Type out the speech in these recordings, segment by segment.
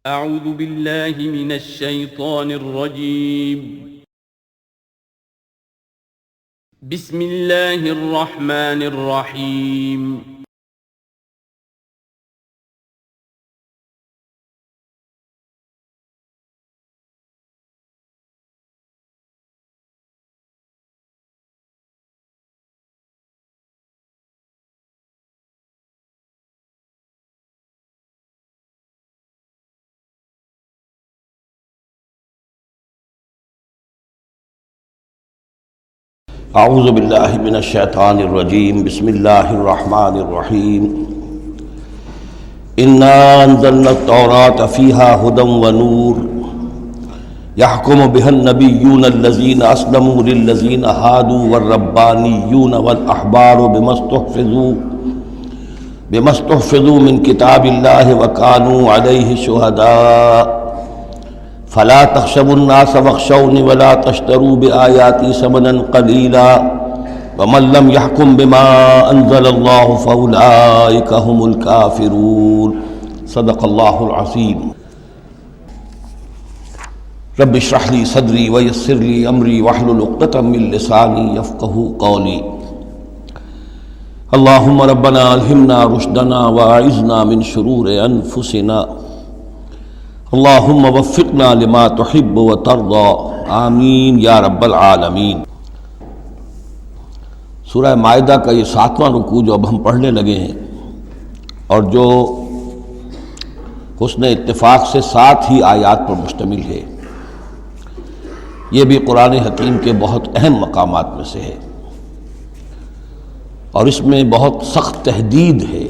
اعوذ باللہ من الشیطان الرجیم بسم اللہ الرحمن الرحیم اعوذ باللہ من الشیطان الرجیم بسم اللہ الرحمن الرحیم انا انزلنا التوراة فیہا ھدی ونور یحکم بہا النبیون الذین اسلموا للذین ھادوا والربانیون والاحبار بما استحفظوا من کتاب اللہ وکانوا علیہ شہداء فلا تخشوا الناس واخشوني ولا تشتروا بآياتي ثمنا قليلا ومن لم يحكم بما أنزل الله فأولئك هم الكافرون صدق الله العظيم رب اشرح لي صدري ويسر لي أمري واحلل عقدة من لساني يفقهوا قولي اللهم ربنا ألهمنا رشدنا وأعذنا من شرور أنفسنا اللہم وفقنا لما تحب وترضى آمین یا رب العالمین۔ سورہ مائدہ کا یہ 7واں رکوع جو اب ہم پڑھنے لگے ہیں اور جو حسن اتفاق سے 7 ہی آیات پر مشتمل ہے، یہ بھی قرآن حکیم کے بہت اہم مقامات میں سے ہے اور اس میں بہت سخت تہدید ہے،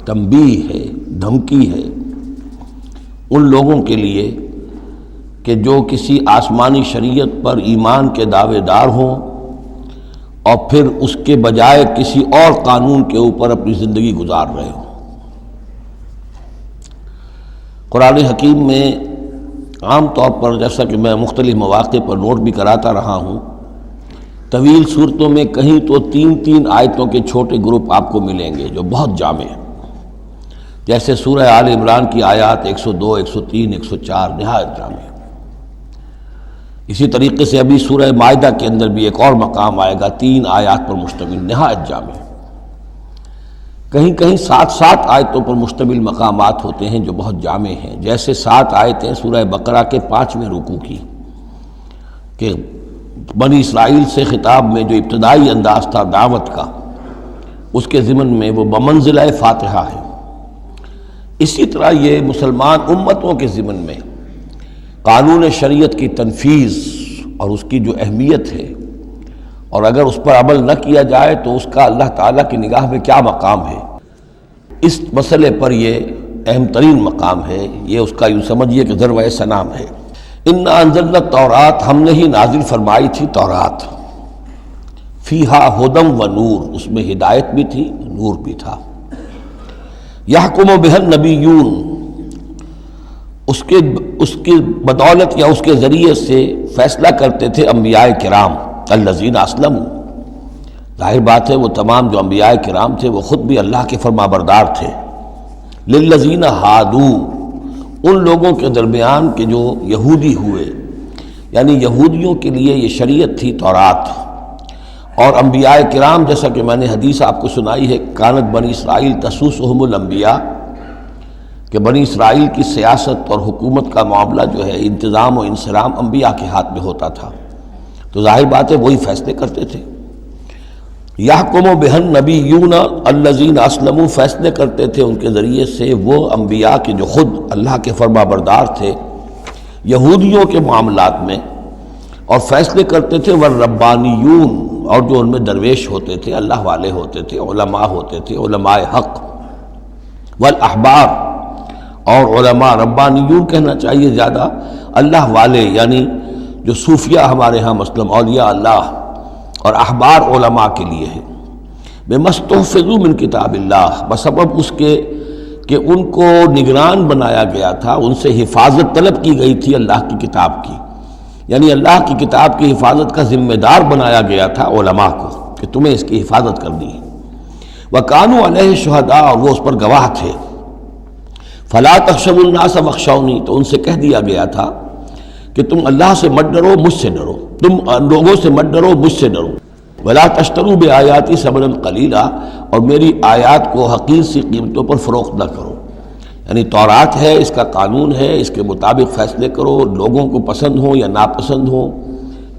تنبیہ ہے، دھمکی ہے ان لوگوں کے لیے کہ جو کسی آسمانی شریعت پر ایمان کے دعوے دار ہوں اور پھر اس کے بجائے کسی اور قانون کے اوپر اپنی زندگی گزار رہے ہوں۔ قرآن حکیم میں عام طور پر، جیسا کہ میں مختلف مواقع پر نوٹ بھی کراتا رہا ہوں، طویل صورتوں میں کہیں تو 3 آیتوں کے چھوٹے گروپ آپ کو ملیں گے جو بہت جامع ہیں، جیسے سورہ آل عمران کی آیات 102، 103، 104 نہایت جامع۔ اسی طریقے سے ابھی سورہ مائدہ کے اندر بھی ایک اور مقام آئے گا 3 آیات پر مشتمل، نہایت جامع۔ کہیں کہیں 7 آیتوں پر مشتمل مقامات ہوتے ہیں جو بہت جامع ہیں، جیسے 7 آیتیں سورہ بقرہ کے 5ویں رکوع کی کہ بنی اسرائیل سے خطاب میں جو ابتدائی انداز تھا دعوت کا، اس کے ضمن میں وہ بمنزلہ فاتحہ ہے۔ اسی طرح یہ مسلمان امتوں کے ضمن میں قانون شریعت کی تنفیذ اور اس کی جو اہمیت ہے، اور اگر اس پر عمل نہ کیا جائے تو اس کا اللہ تعالیٰ کی نگاہ میں کیا مقام ہے، اس مسئلے پر یہ اہم ترین مقام ہے۔ یہ اس کا یوں سمجھیے کہ ذروۂ سنام ہے۔ انا انزلنا التوراۃ، ہم نے ہی نازل فرمائی تھی تورات، فیہا ھدی ونور، اس میں ہدایت بھی تھی، نور بھی تھا۔ یحکم بہا النبیون، اس کی بدولت یا اس کے ذریعے سے فیصلہ کرتے تھے انبیاء کرام، الذین اسلموا، ظاہر بات ہے وہ تمام جو انبیاء کرام تھے وہ خود بھی اللہ کے فرمانبردار تھے، للذین ھادوا، ان لوگوں کے درمیان کہ جو یہودی ہوئے، یعنی یہودیوں کے لیے یہ شریعت تھی تورات، اور انبیاء کرام جیسا کہ میں نے حدیث آپ کو سنائی ہے، کانت بنی اسرائیل تسوسہم الانبیاء، کہ بنی اسرائیل کی سیاست اور حکومت کا معاملہ جو ہے، انتظام و انصرام انبیاء کے ہاتھ میں ہوتا تھا، تو ظاہر بات ہے وہی فیصلے کرتے تھے۔ یحکم بہا النبیون الذین اسلموا، فیصلے کرتے تھے ان کے ذریعے سے وہ انبیاء کے جو خود اللہ کے فرمانبردار تھے یہودیوں کے معاملات میں، اور فیصلے کرتے تھے والربانیون، اور جو ان میں درویش ہوتے تھے، اللہ والے ہوتے تھے، علماء ہوتے تھے، علماء حق، والاحبار، اور علماء، ربانیون کہنا چاہیے زیادہ، اللہ والے، یعنی جو صوفیہ ہمارے ہاں مثلا اولیاء اللہ، اور احبار علماء کے لیے ہے، بما استحفظوا من کتاب اللہ، بسبب اس کے کہ ان کو نگران بنایا گیا تھا، ان سے حفاظت طلب کی گئی تھی اللہ کی کتاب کی، یعنی اللہ کی کتاب کی حفاظت کا ذمہ دار بنایا گیا تھا علماء کو کہ تمہیں اس کی حفاظت کرنی ہے۔ وَكَانُوا عَلَيْهِ شُهَدَاءَ، اور وہ اس پر گواہ تھے۔ فلا تخشوا الناس واخشونی، تو ان سے کہہ دیا گیا تھا کہ تم اللہ سے مت ڈرو، مجھ سے ڈرو، تم لوگوں سے مت ڈرو، مجھ سے ڈرو۔ ولا تشتروا بآیاتی ثمنا قلیلا، اور میری آیات کو حقیر سی قیمتوں پر فروخت نہ کرو۔ یعنی تورات ہے، اس کا قانون ہے، اس کے مطابق فیصلے کرو، لوگوں کو پسند ہو یا ناپسند ہو،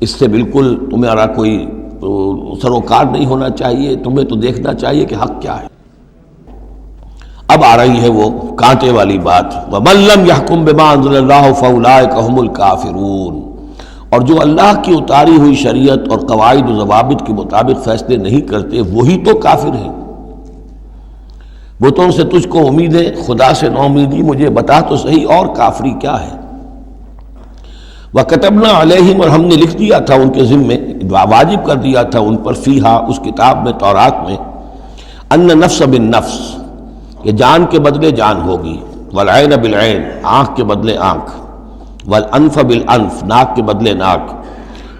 اس سے بالکل تمہارا کوئی سروکار نہیں ہونا چاہیے، تمہیں تو دیکھنا چاہیے کہ حق کیا ہے۔ اب آ رہی ہے وہ کانٹے والی بات، وَمَن لَّمْ يَحْكُم بِمَا أَنزَلَ اللَّهُ فَأُولَٰئِكَ هُمُ الْكَافِرُونَ، اور جو اللہ کی اتاری ہوئی شریعت اور قواعد و ضوابط کے مطابق فیصلے نہیں کرتے وہی تو کافر ہیں۔ بتوں سے تجھ کو امید ہے، خدا سے نو امیدی، مجھے بتا تو صحیح اور کافری کیا ہے۔ وَكَتَبْنَا عَلَيْهِمْ، اور ہم نے لکھ دیا تھا ان کے ذمے، واجب کر دیا تھا ان پر، فیہا، اس کتاب میں، تورات میں، ان نفس بالنفس، کہ جان کے بدلے جان ہوگی، والعین بالعین، آنکھ کے بدلے آنکھ، والانف بالانف، ناک کے بدلے ناک،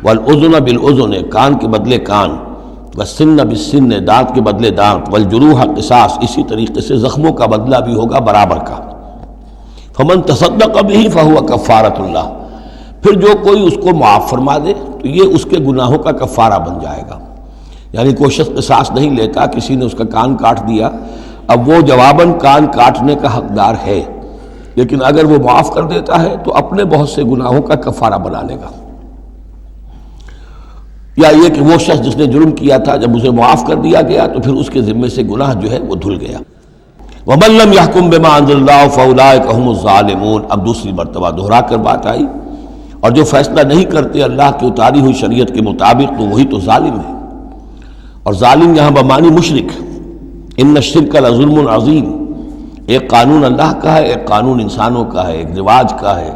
والاذن بالاذن، کان کے بدلے کان، والسن بالسن، دانت کے بدلے دانت، والجروح قصاص، اسی طریقے سے زخموں کا بدلہ بھی ہوگا برابر کا۔ فمن تصدق به فهو کفارۃ اللہ، پھر جو کوئی اس کو معاف فرما دے تو یہ اس کے گناہوں کا کفارہ بن جائے گا۔ یعنی کوئی شخص قصاص نہیں لیتا، کسی نے اس کا کان کاٹ دیا، اب وہ جواباً کان کاٹنے کا حقدار ہے، لیکن اگر وہ معاف کر دیتا ہے تو اپنے بہت سے گناہوں کا کفارہ بنا لے گا۔ یا یہ کہ وہ شخص جس نے جرم کیا تھا، جب اسے معاف کر دیا گیا تو پھر اس کے ذمے سے گناہ جو ہے وہ دھل گیا۔ وَمَن لَّمْ يَحْكُم بِمَا أَنزَلَ اللَّهُ فَأُولَٰئِكَ هُمُ الظَّالِمُونَ، اب دوسری مرتبہ دہرا کر بات آئی، اور جو فیصلہ نہیں کرتے اللہ کی اتاری ہوئی شریعت کے مطابق تو وہی تو ظالم ہے۔ اور ظالم یہاں بمعنی مشرک، ان الشرک لظلم عظیم، ایک قانون اللہ کا ہے، ایک قانون انسانوں کا ہے، ایک رواج کا ہے،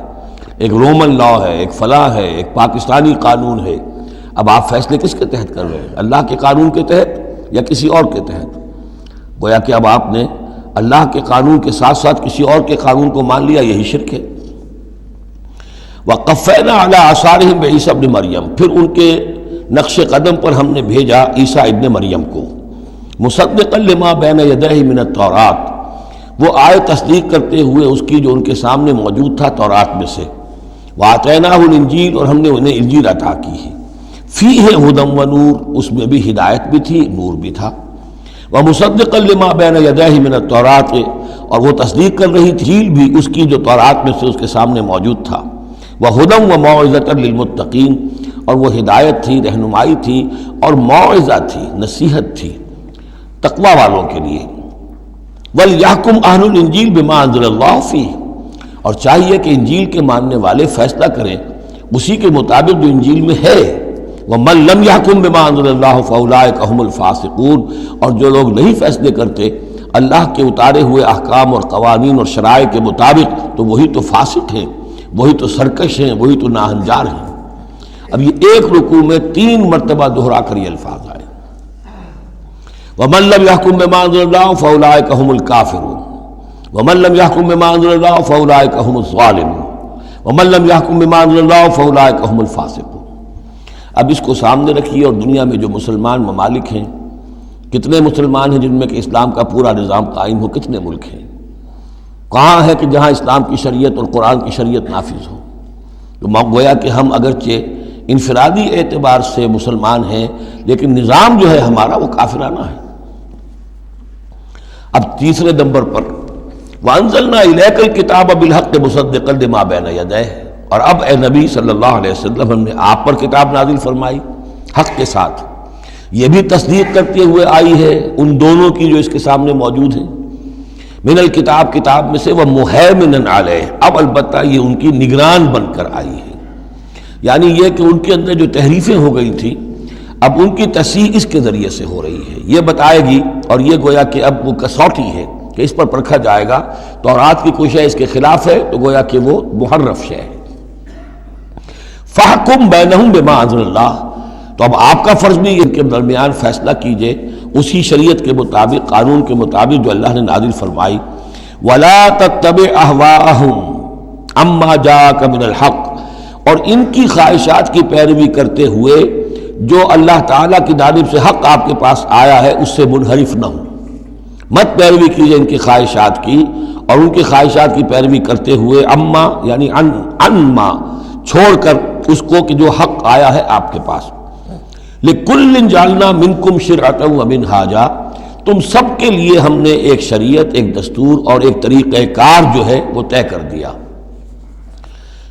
ایک رومن لا ہے، ایک فلاں ہے، ایک پاکستانی قانون ہے۔ اب آپ فیصلے کس کے تحت کر رہے ہیں؟ اللہ کے قانون کے تحت یا کسی اور کے تحت؟ گویا کہ اب آپ نے اللہ کے قانون کے ساتھ ساتھ کسی اور کے قانون کو مان لیا، یہی شرک ہے۔ وَقَفَّيْنَا عَلَىٰ آثَارِهِمْ بِعِیسیٰ ابْنِ مریم، پھر ان کے نقش قدم پر ہم نے بھیجا عیسیٰ ابن مریم کو، مصدقا لما بین یدیہ من التوراۃ، وہ آئے تصدیق کرتے ہوئے اس کی جو ان کے سامنے موجود تھا تورات میں سے، وآتیناہ الانجیل، اور ہم نے انہیں انجیل عطا کی ہے، فیہ ھدی و نور، اس میں بھی ہدایت بھی تھی، نور بھی تھا، ومصدقا لما بین یدیہ من التوراۃ، اور وہ تصدیق کر رہی تھی انجیل بھی اس کی جو تورات میں سے اس کے سامنے موجود تھا، وہدی و موعظۃ للمتقین، اور وہ ہدایت تھی، رہنمائی تھی اور موعظہ تھی، نصیحت تھی تقوی والوں کے لیے۔ وَلْيَحْكُمْ أَهْلُ الْإِنجِيلِ بِمَا أَنزَلَ اللَّهُ فِيهِ، اور چاہیے کہ انجیل کے ماننے والے فیصلہ کریں اسی کے مطابق جو انجیل میں ہے۔ وَمَن لَّمْ يَحْكُمْ بِمَا أَنزَلَ اللَّهُ فَأُولَٰئِكَ هُمُ الْفَاسِقُونَ، اور جو لوگ نہیں فیصلے کرتے اللہ کے اتارے ہوئے احکام اور قوانین اور شرائع کے مطابق تو وہی تو فاسق ہیں، وہی تو سرکش ہیں، وہی تو ناہنجار ہیں۔ اب یہ ایک رکوع میں 3 مرتبہ دہرا کر یہ الفاظ آئے، وَمَن لَّمْ يَحْكُم بِمَا أَنزَلَ اللَّهُ فَأُولَٰئِكَ هُمُ الْكَافِرُونَ، وَمَن لَّمْ يَحْكُم بِمَا أَنزَلَ اللَّهُ فَأُولَٰئِكَ هُمُ الظَّالِمُونَ، وَمَن لَّمْ يَحْكُم بِمَا أَنزَلَ اللَّهُ فَأُولَٰئِكَ هُمُ الْفَاسِقُونَ۔ اب اس کو سامنے رکھیے، اور دنیا میں جو مسلمان ممالک ہیں، کتنے مسلمان ہیں جن میں کہ اسلام کا پورا نظام قائم ہو؟ کتنے ملک ہیں؟ کہاں ہے کہ جہاں اسلام کی شریعت اور قرآن کی شریعت نافذ ہو؟ تو گویا کہ ہم اگرچہ انفرادی اعتبار سے مسلمان ہیں، لیکن نظام جو ہے ہمارا وہ کافرانہ ہے۔ اب تیسرے نمبر پر وَأَنزَلْنَا إِلَيْكَ الْكِتَابَ بِالْحَقِّ مُصَدِّقًا لِمَا بَيْنَ يَدَيْهِ، اور اب اے نبی صلی اللہ علیہ وسلم ہم نے آپ پر کتاب نازل فرمائی حق کے ساتھ، یہ بھی تصدیق کرتے ہوئے آئی ہے ان دونوں کی جو اس کے سامنے موجود ہیں، من الکتاب، کتاب میں سے، وَمُهَيْمِنًا عَلَيْهِ، اب البتہ یہ ان کی نگران بن کر آئی ہے، یعنی یہ کہ ان کے اندر جو تحریفیں ہو گئی تھیں اب ان کی تصحیح اس کے ذریعے سے ہو رہی ہے، یہ بتائے گی، اور یہ گویا کہ اب وہ کسوٹی ہے کہ اس پر پرکھا جائے گا، تورات کی کوئی شے اس کے خلاف ہے تو گویا کہ وہ محرف شے ہے۔ فَحْكُم بَيْنَهُم بِمَا أَنزَلَ اللَّهُ، تو اب آپ کا فرض بھی ان کے درمیان فیصلہ کیجئے اسی شریعت کے مطابق، قانون کے مطابق جو اللہ نے نازل فرمائی۔ وَلَا تَتَّبِعْ أَهْوَاءَهُمْ عَمَّا جَاءَكَ مِنَ الْحَقِّ، اور ان کی خواہشات کی پیروی کرتے ہوئے جو اللہ تعالیٰ کی جانب سے حق آپ کے پاس آیا ہے اس سے منحرف نہ ہو، مت پیروی کیجئے ان کی خواہشات کی، اور ان کی خواہشات کی پیروی کرتے ہوئے اما یعنی ان ما چھوڑ کر اس کو کہ جو حق آیا ہے آپ کے پاس. لِكُلٍّ جَعَلْنَا مِنْكُمْ شِرْعَةً وَمِنْهَاجًا، تم سب کے لیے ہم نے ایک شریعت، ایک دستور اور ایک طریقہ کار جو ہے وہ طے کر دیا.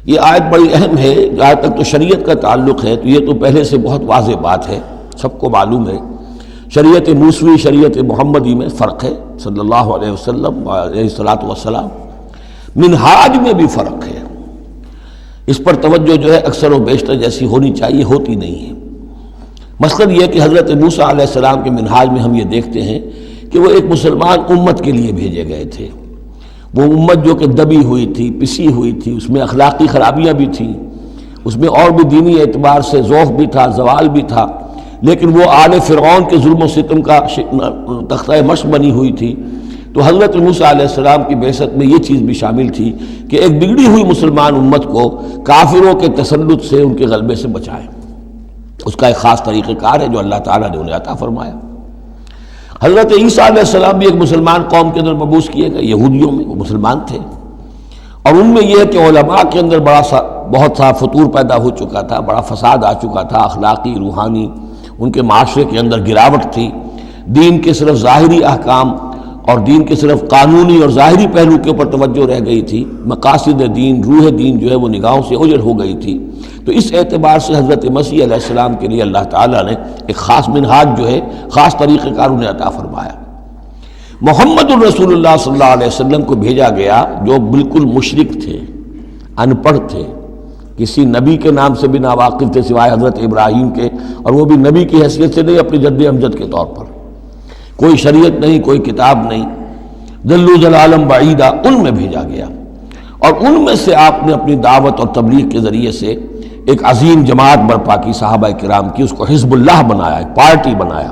یہ آیت بڑی اہم ہے. جہاں تک تو شریعت کا تعلق ہے تو یہ تو پہلے سے بہت واضح بات ہے، سب کو معلوم ہے. شریعت موسوی شریعت محمدی میں فرق ہے صلی اللہ علیہ وسلم علیہ الصلاۃ والسلام. منہاج میں بھی فرق ہے. اس پر توجہ جو ہے اکثر و بیشتر جیسی ہونی چاہیے ہوتی نہیں ہے. مقصد یہ کہ حضرت موسیٰ علیہ السلام کے منہاج میں ہم یہ دیکھتے ہیں کہ وہ ایک مسلمان امت کے لیے بھیجے گئے تھے. وہ امت جو کہ دبی ہوئی تھی، پسی ہوئی تھی، اس میں اخلاقی خرابیاں بھی تھیں، اس میں اور بھی دینی اعتبار سے ذوف بھی تھا، زوال بھی تھا، لیکن وہ آل فرعون کے ظلم و ستم کا تختہ مشق بنی ہوئی تھی. تو حضرت موسیٰ علیہ السلام کی بعثت میں یہ چیز بھی شامل تھی کہ ایک بگڑی ہوئی مسلمان امت کو کافروں کے تسلط سے، ان کے غلبے سے بچائے. اس کا ایک خاص طریقہ کار ہے جو اللہ تعالیٰ نے انہیں عطا فرمایا. حضرت عیسیٰ علیہ السلام بھی ایک مسلمان قوم کے اندر مبعوث کیے گئے. یہودیوں میں وہ مسلمان تھے، اور ان میں یہ ہے کہ علماء کے اندر بہت سا فطور پیدا ہو چکا تھا، بڑا فساد آ چکا تھا، اخلاقی روحانی ان کے معاشرے کے اندر گراوٹ تھی. دین کے صرف ظاہری احکام اور دین کے صرف قانونی اور ظاہری پہلو کے اوپر توجہ رہ گئی تھی. مقاصد دین، روح دین جو ہے وہ نگاہوں سے اوجھل ہو گئی تھی. تو اس اعتبار سے حضرت مسیح علیہ السلام کے لیے اللہ تعالیٰ نے ایک خاص منہاج جو ہے، خاص طریقہ کار انہیں عطا فرمایا. محمد الرسول اللہ صلی اللہ علیہ وسلم کو بھیجا گیا جو بالکل مشرک تھے، ان پڑھ تھے، کسی نبی کے نام سے بھی ناواقف تھے سوائے حضرت ابراہیم کے، اور وہ بھی نبی کی حیثیت سے نہیں، اپنی جد امجد کے طور پر. کوئی شریعت نہیں، کوئی کتاب نہیں، ضلوا ضلالا بعیدا، ان میں بھیجا گیا. اور ان میں سے آپ نے اپنی دعوت اور تبلیغ کے ذریعے سے ایک عظیم جماعت برپا کی صحابہ کرام کی. اس کو حزب اللہ بنایا، ایک پارٹی بنایا،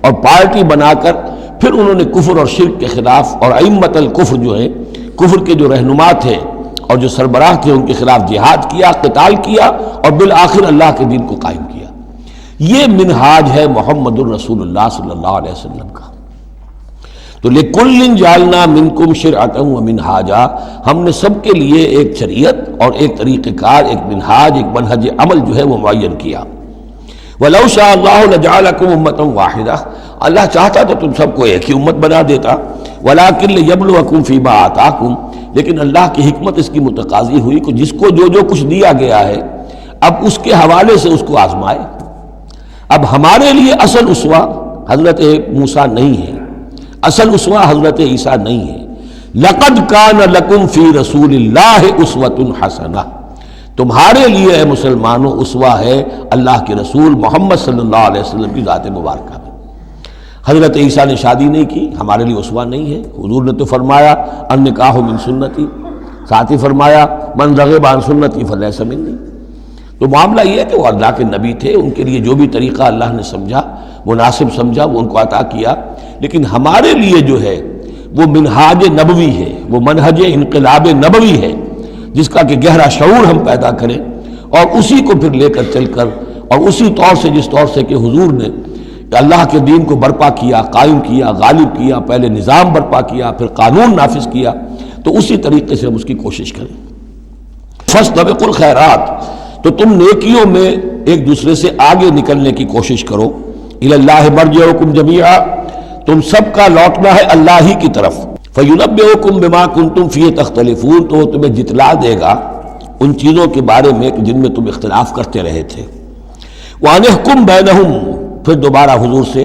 اور پارٹی بنا کر پھر انہوں نے کفر اور شرک کے خلاف اور ائمۃ الکفر جو ہے، کفر کے جو رہنما تھے اور جو سربراہ تھے، ان کے خلاف جہاد کیا، قتال کیا، اور بالآخر اللہ کے دین کو قائم کیا. یہ منہاج ہے محمد الرسول اللہ صلی اللہ علیہ وسلم کا. تو لِكُلٍّ جَعَلْنَا مِنْكُمْ شِرْعَةً وَمِنْهَاجًا، ہم نے سب کے لیے ایک شریعت اور ایک طریقہ کار، ایک منہاج، ایک منہج عمل جو ہے وہ معین کیا. وَلَوْ شَاءَ اللَّهُ لَجَعَلَكُمْ أُمَّةً وَاحِدَةً، اللہ چاہتا تو تم سب کو ایک ہی امت بنا دیتا. وَلَكِنْ لِيَبْلُوَكُمْ فِي مَا آتَاكُمْ، لیکن اللہ کی حکمت اس کی متقاضی ہوئی کہ جس کو جو کچھ دیا گیا ہے اب اس کے حوالے سے اس کو آزمائے. اب ہمارے لیے اصل اسوہ حضرت موسیٰ نہیں ہے، اصل اسوہ حضرت عیسیٰ نہیں ہے. لَقَدْ كَانَ لَكُمْ فِي رَسُولِ اللَّهِ أُسْوَةٌ حَسَنَةٌ، تمہارے لیے اے مسلمانوں اسوہ ہے اللہ کے رسول محمد صلی اللہ علیہ وسلم کی ذات مبارکہ میں. حضرت عیسیٰ نے شادی نہیں کی، ہمارے لیے اسوہ نہیں ہے. حضور نے تو فرمایا النکاح من سنتی، ساتھ ہی فرمایا من رغب عن سنتی فلیس منی. تو معاملہ یہ ہے کہ وہ اللہ کے نبی تھے، ان کے لیے جو بھی طریقہ اللہ نے سمجھا، مناسب سمجھا، وہ ان کو عطا کیا. لیکن ہمارے لیے جو ہے وہ منہاج نبوی ہے، وہ منہج انقلاب نبوی ہے، جس کا کہ گہرا شعور ہم پیدا کریں اور اسی کو پھر لے کر چل کر، اور اسی طور سے جس طور سے کہ حضور نے اللہ کے دین کو برپا کیا، قائم کیا، غالب کیا، پہلے نظام برپا کیا، پھر قانون نافذ کیا، تو اسی طریقے سے ہم اس کی کوشش کریں. فاستبقوا الخیرات، تو تم نیکیوں میں ایک دوسرے سے آگے نکلنے کی کوشش کرو. الی اللہ مرجعکم جمیعا، تم سب کا لوٹنا ہے اللہ ہی کی طرف. فینبئکم بما کنتم فیہ تختلفون، تو وہ تمہیں جتلا دے گا ان چیزوں کے بارے میں جن میں تم اختلاف کرتے رہے تھے. وانحکم بینہم، پھر دوبارہ حضور سے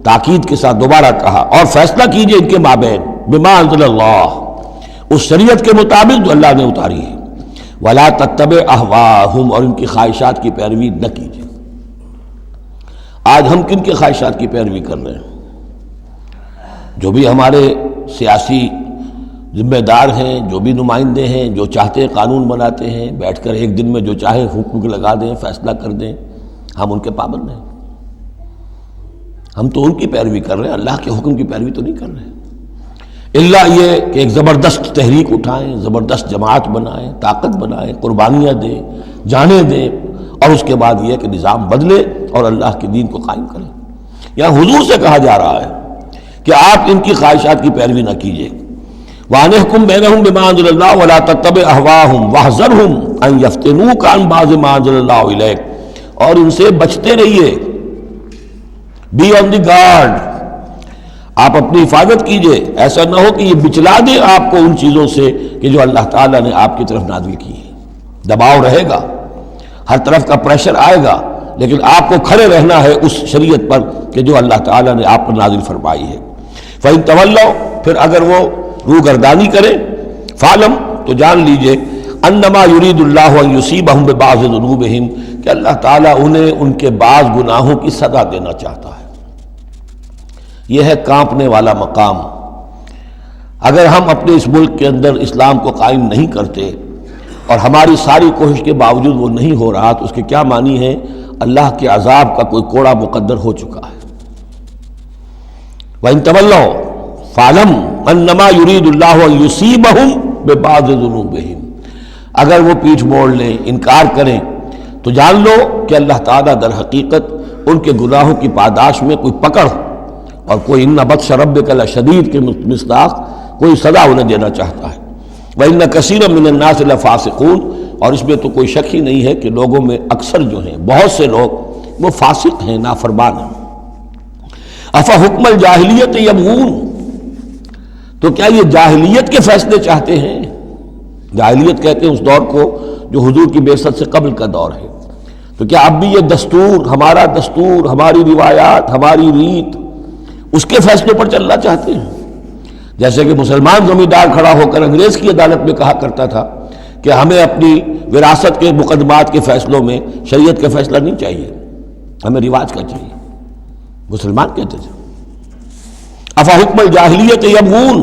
تاکید کے ساتھ دوبارہ کہا اور فیصلہ کیجئے ان کے مابین بما انزل اللہ، اس شریعت کے مطابق جو اللہ نے اتاری ہے. ولا تتبع اہواہم، اور ان کی خواہشات کی پیروی نہ کیجیے. آج ہم کن کی خواہشات کی پیروی کر رہے ہیں؟ جو بھی ہمارے سیاسی ذمہ دار ہیں، جو بھی نمائندے ہیں، جو چاہتے ہیں قانون بناتے ہیں، بیٹھ کر ایک دن میں جو چاہے حکم لگا دیں، فیصلہ کر دیں، ہم ان کے پابند ہیں. ہم تو ان کی پیروی کر رہے ہیں، اللہ کے حکم کی پیروی تو نہیں کر رہے. اللہ یہ کہ ایک زبردست تحریک اٹھائیں، زبردست جماعت بنائیں، طاقت بنائیں، قربانیاں دیں، جانیں دیں، اور اس کے بعد یہ کہ نظام بدلے اور اللہ کے دین کو قائم کریں. یہاں حضور سے کہا جا رہا ہے کہ آپ ان کی خواہشات کی پیروی نہ کیجیے. وَأَنِحْكُم بَيْنَهُم بِمَا أَنزَلَ اللَّهُ وَلَا تَتَّبِعْ أَهْوَاءَهُمْ وَاحْذَرْهُمْ أَن يَفْتِنُوكَ عَن بَعْضِ مَا أَنزَلَ اللَّهُ إِلَيْكَ، اور ان سے بچتے رہیے. بی آن دی گارڈ، آپ اپنی حفاظت کیجئے. ایسا نہ ہو کہ یہ بچلا دے آپ کو ان چیزوں سے کہ جو اللہ تعالیٰ نے آپ کی طرف نازل کی ہے. دباؤ رہے گا، ہر طرف کا پریشر آئے گا، لیکن آپ کو کھڑے رہنا ہے اس شریعت پر کہ جو اللہ تعالیٰ نے آپ پر نازل فرمائی ہے. فَإِن تَوَلَّوْا، پھر اگر وہ روگردانی کرے، فَعْلَمْ، تو جان لیجئے، انما یرید اللہ ان یصیبہم ببعض ذنوبہم، کہ اللہ تعالیٰ انہیں ان کے بعض گناہوں کی سزا دینا چاہتا ہے. یہ ہے کانپنے والا مقام. اگر ہم اپنے اس ملک کے اندر اسلام کو قائم نہیں کرتے اور ہماری ساری کوشش کے باوجود وہ نہیں ہو رہا، تو اس کے کیا معنی ہے؟ اللہ کے عذاب کا کوئی کوڑا مقدر ہو چکا ہے. وَإِن تَوَلَّوْا فَاعْلَمْ أَنَّمَا يُرِيدُ اللَّهُ أَن يُصِيبَهُم بِبَعْضِ ذُنُوبِهِمْ، اگر وہ پیٹھ موڑ لیں، انکار کریں، تو جان لو کہ اللہ تعالیٰ در حقیقت ان کے گناہوں کی پاداش میں کوئی پکڑ اور کوئی اِنَّ بَطْشَ رَبِّكَ لَشَدِيدٌ کے مصداق کوئی سزا انہیں دینا چاہتا ہے. وَإِنَّ كَثِيرًا مِّنَ النَّاسِ لَفَاسِقُونَ، اور اس میں تو کوئی شک ہی نہیں ہے کہ لوگوں میں اکثر جو ہیں، بہت سے لوگ وہ فاسق ہیں، نافرمان ہیں. أَفَحُكْمَ الْجَاهِلِيَّةِ يَبْغُونَ، تو کیا یہ جاہلیت کے فیصلے چاہتے ہیں؟ جاہلیت کہتے ہیں اس دور کو جو حضور کی بعثت سے قبل کا دور ہے. تو کیا اب بھی یہ دستور، ہمارا دستور، ہماری روایات، ہماری ریت، اس کے فیصلوں پر چلنا چاہتے ہیں؟ جیسے کہ مسلمان زمیندار کھڑا ہو کر انگریز کی عدالت میں کہا کرتا تھا کہ ہمیں اپنی وراثت کے مقدمات کے فیصلوں میں شریعت کا فیصلہ نہیں چاہیے، ہمیں رواج کا چاہیے. مسلمان کہتے تھے. افحکم الجاہلیت یبغون،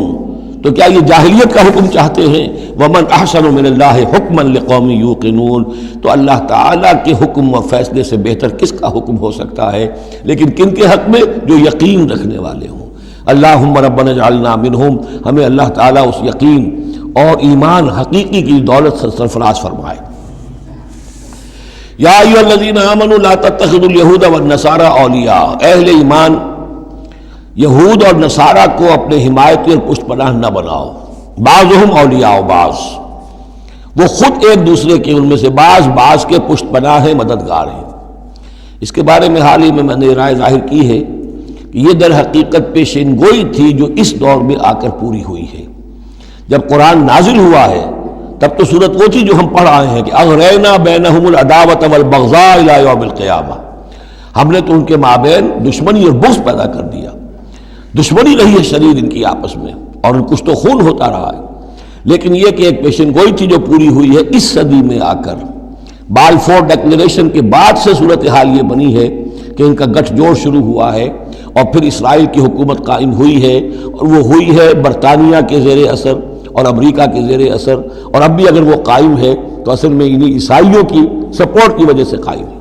تو کیا یہ جاہلیت کا حکم چاہتے ہیں؟ ومن احسن من اللہ حکما لقوم یوقنون، تو اللہ تعالیٰ کے حکم و فیصلے سے بہتر کس کا حکم ہو سکتا ہے؟ لیکن کن کے حق میں؟ جو یقین رکھنے والے ہوں. اللہم ربنا اجعلنا منہم، ہمیں اللہ تعالیٰ اس یقین اور ایمان حقیقی کی دولت سے سرفراز فرمائے. یا ایھا الذین آمنوا لا تتخذوا اليہود والنصارى اولیاء، اہل ایمان یہود اور نصارہ کو اپنے حمایتی اور پشت پناہ نہ بناؤ. بعضهم اولیاء بعض، وہ خود ایک دوسرے کے ان میں سے بعض کے پشت پناہ ہیں، مددگار ہیں. اس کے بارے میں حال ہی میں نے رائے ظاہر کی ہے کہ یہ در حقیقت پیشین گوئی تھی جو اس دور میں آ کر پوری ہوئی ہے. جب قرآن نازل ہوا ہے تب تو صورت وہ تھی جو ہم پڑھ آئے ہیں کہ اغرینا بینہم العداوۃ والبغضاء الی یوم القیامہ، ہم نے تو ان کے مابین دشمنی اور بغض پیدا کر دیا. دشمنی رہی ہے شدید ان کی آپس میں، اور کچھ تو خون ہوتا رہا ہے. لیکن یہ کہ ایک پیشن گوئی تھی جو پوری ہوئی ہے اس صدی میں آ کر. بالفور ڈکلیریشن کے بعد سے صورتحال یہ بنی ہے کہ ان کا گٹھ جوڑ شروع ہوا ہے، اور پھر اسرائیل کی حکومت قائم ہوئی ہے، اور وہ ہوئی ہے برطانیہ کے زیر اثر اور امریکہ کے زیر اثر، اور اب بھی اگر وہ قائم ہے تو اصل میں انہیں عیسائیوں کی سپورٹ کی وجہ سے قائم ہے.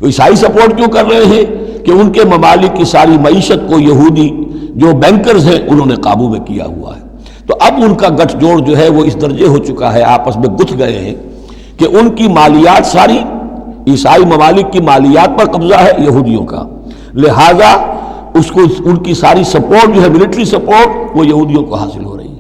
وہ عیسائی سپورٹ کیوں کر رہے ہیں؟ کہ ان کے ممالک کی ساری معیشت کو یہودی جو بینکرز ہیں انہوں نے قابو میں کیا ہوا ہے. تو اب ان کا گٹھ جوڑ جو ہے وہ اس درجے ہو چکا ہے، آپس میں گتھ گئے ہیں کہ ان کی مالیات ساری عیسائی ممالک کی مالیات پر قبضہ ہے یہودیوں کا، لہذا اس کو ان کی ساری سپورٹ جو ہے ملٹری سپورٹ وہ یہودیوں کو حاصل ہو رہی ہے.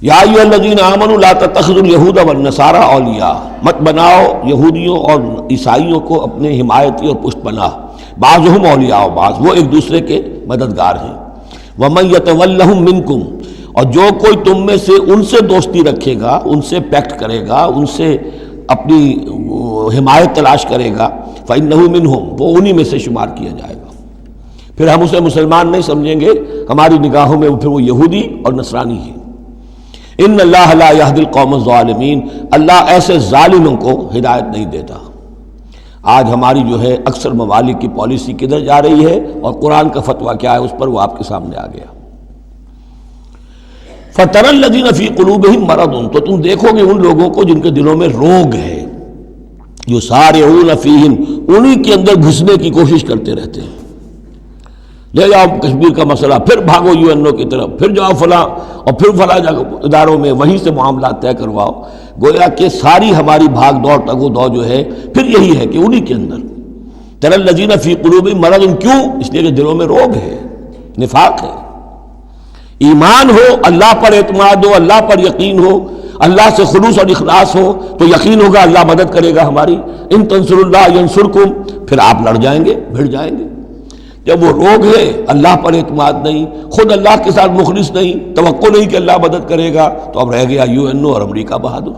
یا ایھا الذین آمنوا لا تتخذوا اليہود والنصارى اولیاء، مت بناؤ یہودیوں اور عیسائیوں کو اپنے حمایتی اور پشت پناہ. بعضهم اولیاء بعض، وہ ایک دوسرے کے مددگار ہیں. ومن یتولہم منکم، اور جو کوئی تم میں سے ان سے دوستی رکھے گا، ان سے پیکٹ کرے گا، ان سے اپنی حمایت تلاش کرے گا، فإنہ منہم، وہ انہی میں سے شمار کیا جائے گا. پھر ہم اسے مسلمان نہیں سمجھیں گے، ہماری نگاہوں میں پھر وہ یہودی اور نصرانی ہے. ان اللہ لا یہدی القوم الظالمین، اللہ ایسے ظالموں کو ہدایت نہیں دیتا. آج ہماری جو ہے اکثر ممالک کی پالیسی کدھر جا رہی ہے اور قرآن کا فتویٰ کیا ہے اس پر وہ آپ کے سامنے آ گیا. فَتَرَى الَّذِينَ فِي قُلُوبِهِم مَرَضٌ، تو تم دیکھو گے ان لوگوں کو جن کے دلوں میں روگ ہے. یُسَارِعُونَ فِيهِم، انہی کے اندر گھسنے کی کوشش کرتے رہتے ہیں. لے جاؤ کشمیر کا مسئلہ، پھر بھاگو یو این او کی طرف، پھر جاؤ فلاں اور پھر فلاں اداروں میں وہیں سے معاملات طے کرواؤ. گویا کہ ساری ہماری بھاگ دوڑ تگ و دو جو ہے پھر یہی ہے کہ انہی کے اندر. تَرَى الَّذِينَ فِي قُلُوبِهِم مَرَضٌ، کیوں؟ اس لیے کہ دلوں میں روگ ہے، نفاق ہے. ایمان ہو، اللہ پر اعتماد ہو، اللہ پر یقین ہو، اللہ سے خلوص اور اخلاص ہو تو یقین ہوگا اللہ مدد کرے گا ہماری. ان تنصر اللہ ینصرکم، پھر آپ لڑ جائیں گے، بھڑ جائیں گے. جب وہ روگ ہے، اللہ پر اعتماد نہیں، خود اللہ کے ساتھ مخلص نہیں، توقع نہیں کہ اللہ مدد کرے گا، تو اب رہ گیا UN اور امریکہ بہادر.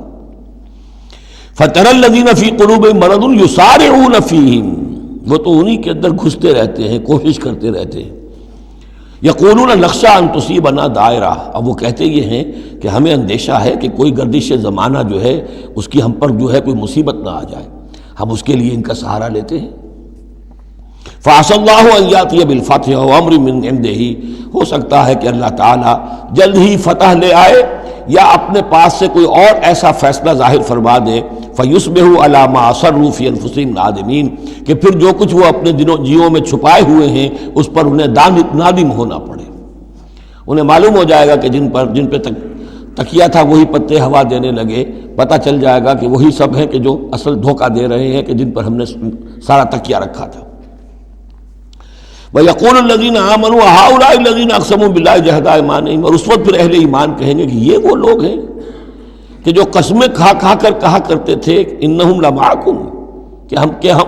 فَتَرَى الَّذِينَ فِي قُلُوبِهِم مَرَضٌ يُسَارِعُونَ فِيهِمْ، وہ تو انہی کے اندر گھستے رہتے ہیں، کوشش کرتے رہتے ہیں. یقولون نخشیٰ ان تصیبنا دائرہ، اب وہ کہتے یہ ہیں کہ ہمیں اندیشہ ہے کہ کوئی گردش زمانہ جو ہے اس کی ہم پر جو ہے کوئی مصیبت نہ آ جائے، ہم اس کے لیے ان کا سہارا لیتے ہیں. فَعَسَى اللَّهُ أَن يَأْتِيَ بِالْفَتْحِ وَأَمْرٍ مِّنْ عِنْدِهِ، ہو سکتا ہے کہ اللہ تعالیٰ جلد ہی فتح لے آئے یا اپنے پاس سے کوئی اور ایسا فیصلہ ظاہر فرما دے. فَيُصْبِحُوا عَلَىٰ مَا أَصَرُّوا فِي أَنفُسِهِمْ نَادِمِينَ، کہ پھر جو کچھ وہ اپنے جیوں میں چھپائے ہوئے ہیں اس پر انہیں نادم ہونا پڑے. انہیں معلوم ہو جائے گا کہ جن پہ تکیہ تھا وہی پتے ہوا دینے لگے، پتہ چل جائے گا کہ وہی سب ہیں کہ جو اصل دھوکہ دے رہے ہیں، کہ جن پر ہم نے سارا تکیہ رکھا تھا. وَيَقُولُ الَّذِينَ آمَنُوا أَهَٰؤُلَاءِ الَّذِينَ أَقْسَمُوا بِاللَّهِ جَهْدَ أَيْمَانِهِمْ، اور اس وقت پھر اہل ایمان کہیں گے کہ یہ وہ لوگ ہیں کہ جو قسمیں کھا کھا کر کہا کرتے تھے اِنَّهُمْ لَمَعَكُمْ،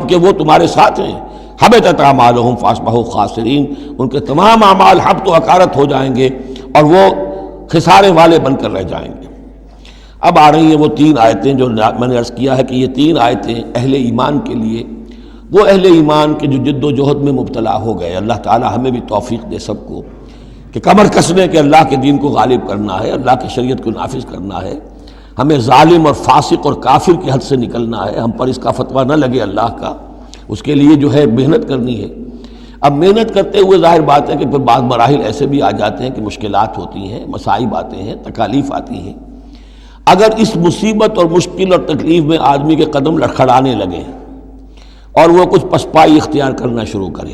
کہ وہ تمہارے ساتھ ہیں. حَبِطَتْ أَعْمَالُهُمْ فَأَصْبَحُوا خَاسِرِينَ، ان کے تمام اعمال حبط و اکارت ہو جائیں گے اور وہ خسارے والے بن کر رہ جائیں گے. اب آ رہی ہیں وہ 3 آیتیں جو میں نے عرض کیا ہے کہ یہ 3 آیتیں اہل ایمان کے لیے، وہ اہل ایمان کے جو جد و جہد میں مبتلا ہو گئے. اللہ تعالی ہمیں بھی توفیق دے سب کو کہ کمر کسنے کہ اللہ کے دین کو غالب کرنا ہے، اللہ کی شریعت کو نافذ کرنا ہے. ہمیں ظالم اور فاسق اور کافر کی حد سے نکلنا ہے، ہم پر اس کا فتویٰ نہ لگے اللہ کا، اس کے لیے جو ہے محنت کرنی ہے. اب محنت کرتے ہوئے ظاہر بات ہے کہ پھر بعض مراحل ایسے بھی آ جاتے ہیں کہ مشکلات ہوتی ہیں، مصائب آتے ہیں، تکالیف آتی ہیں. اگر اس مصیبت اور مشکل اور تکلیف میں آدمی کے قدم لڑکھڑانے لگے اور وہ کچھ پسپائی اختیار کرنا شروع کرے،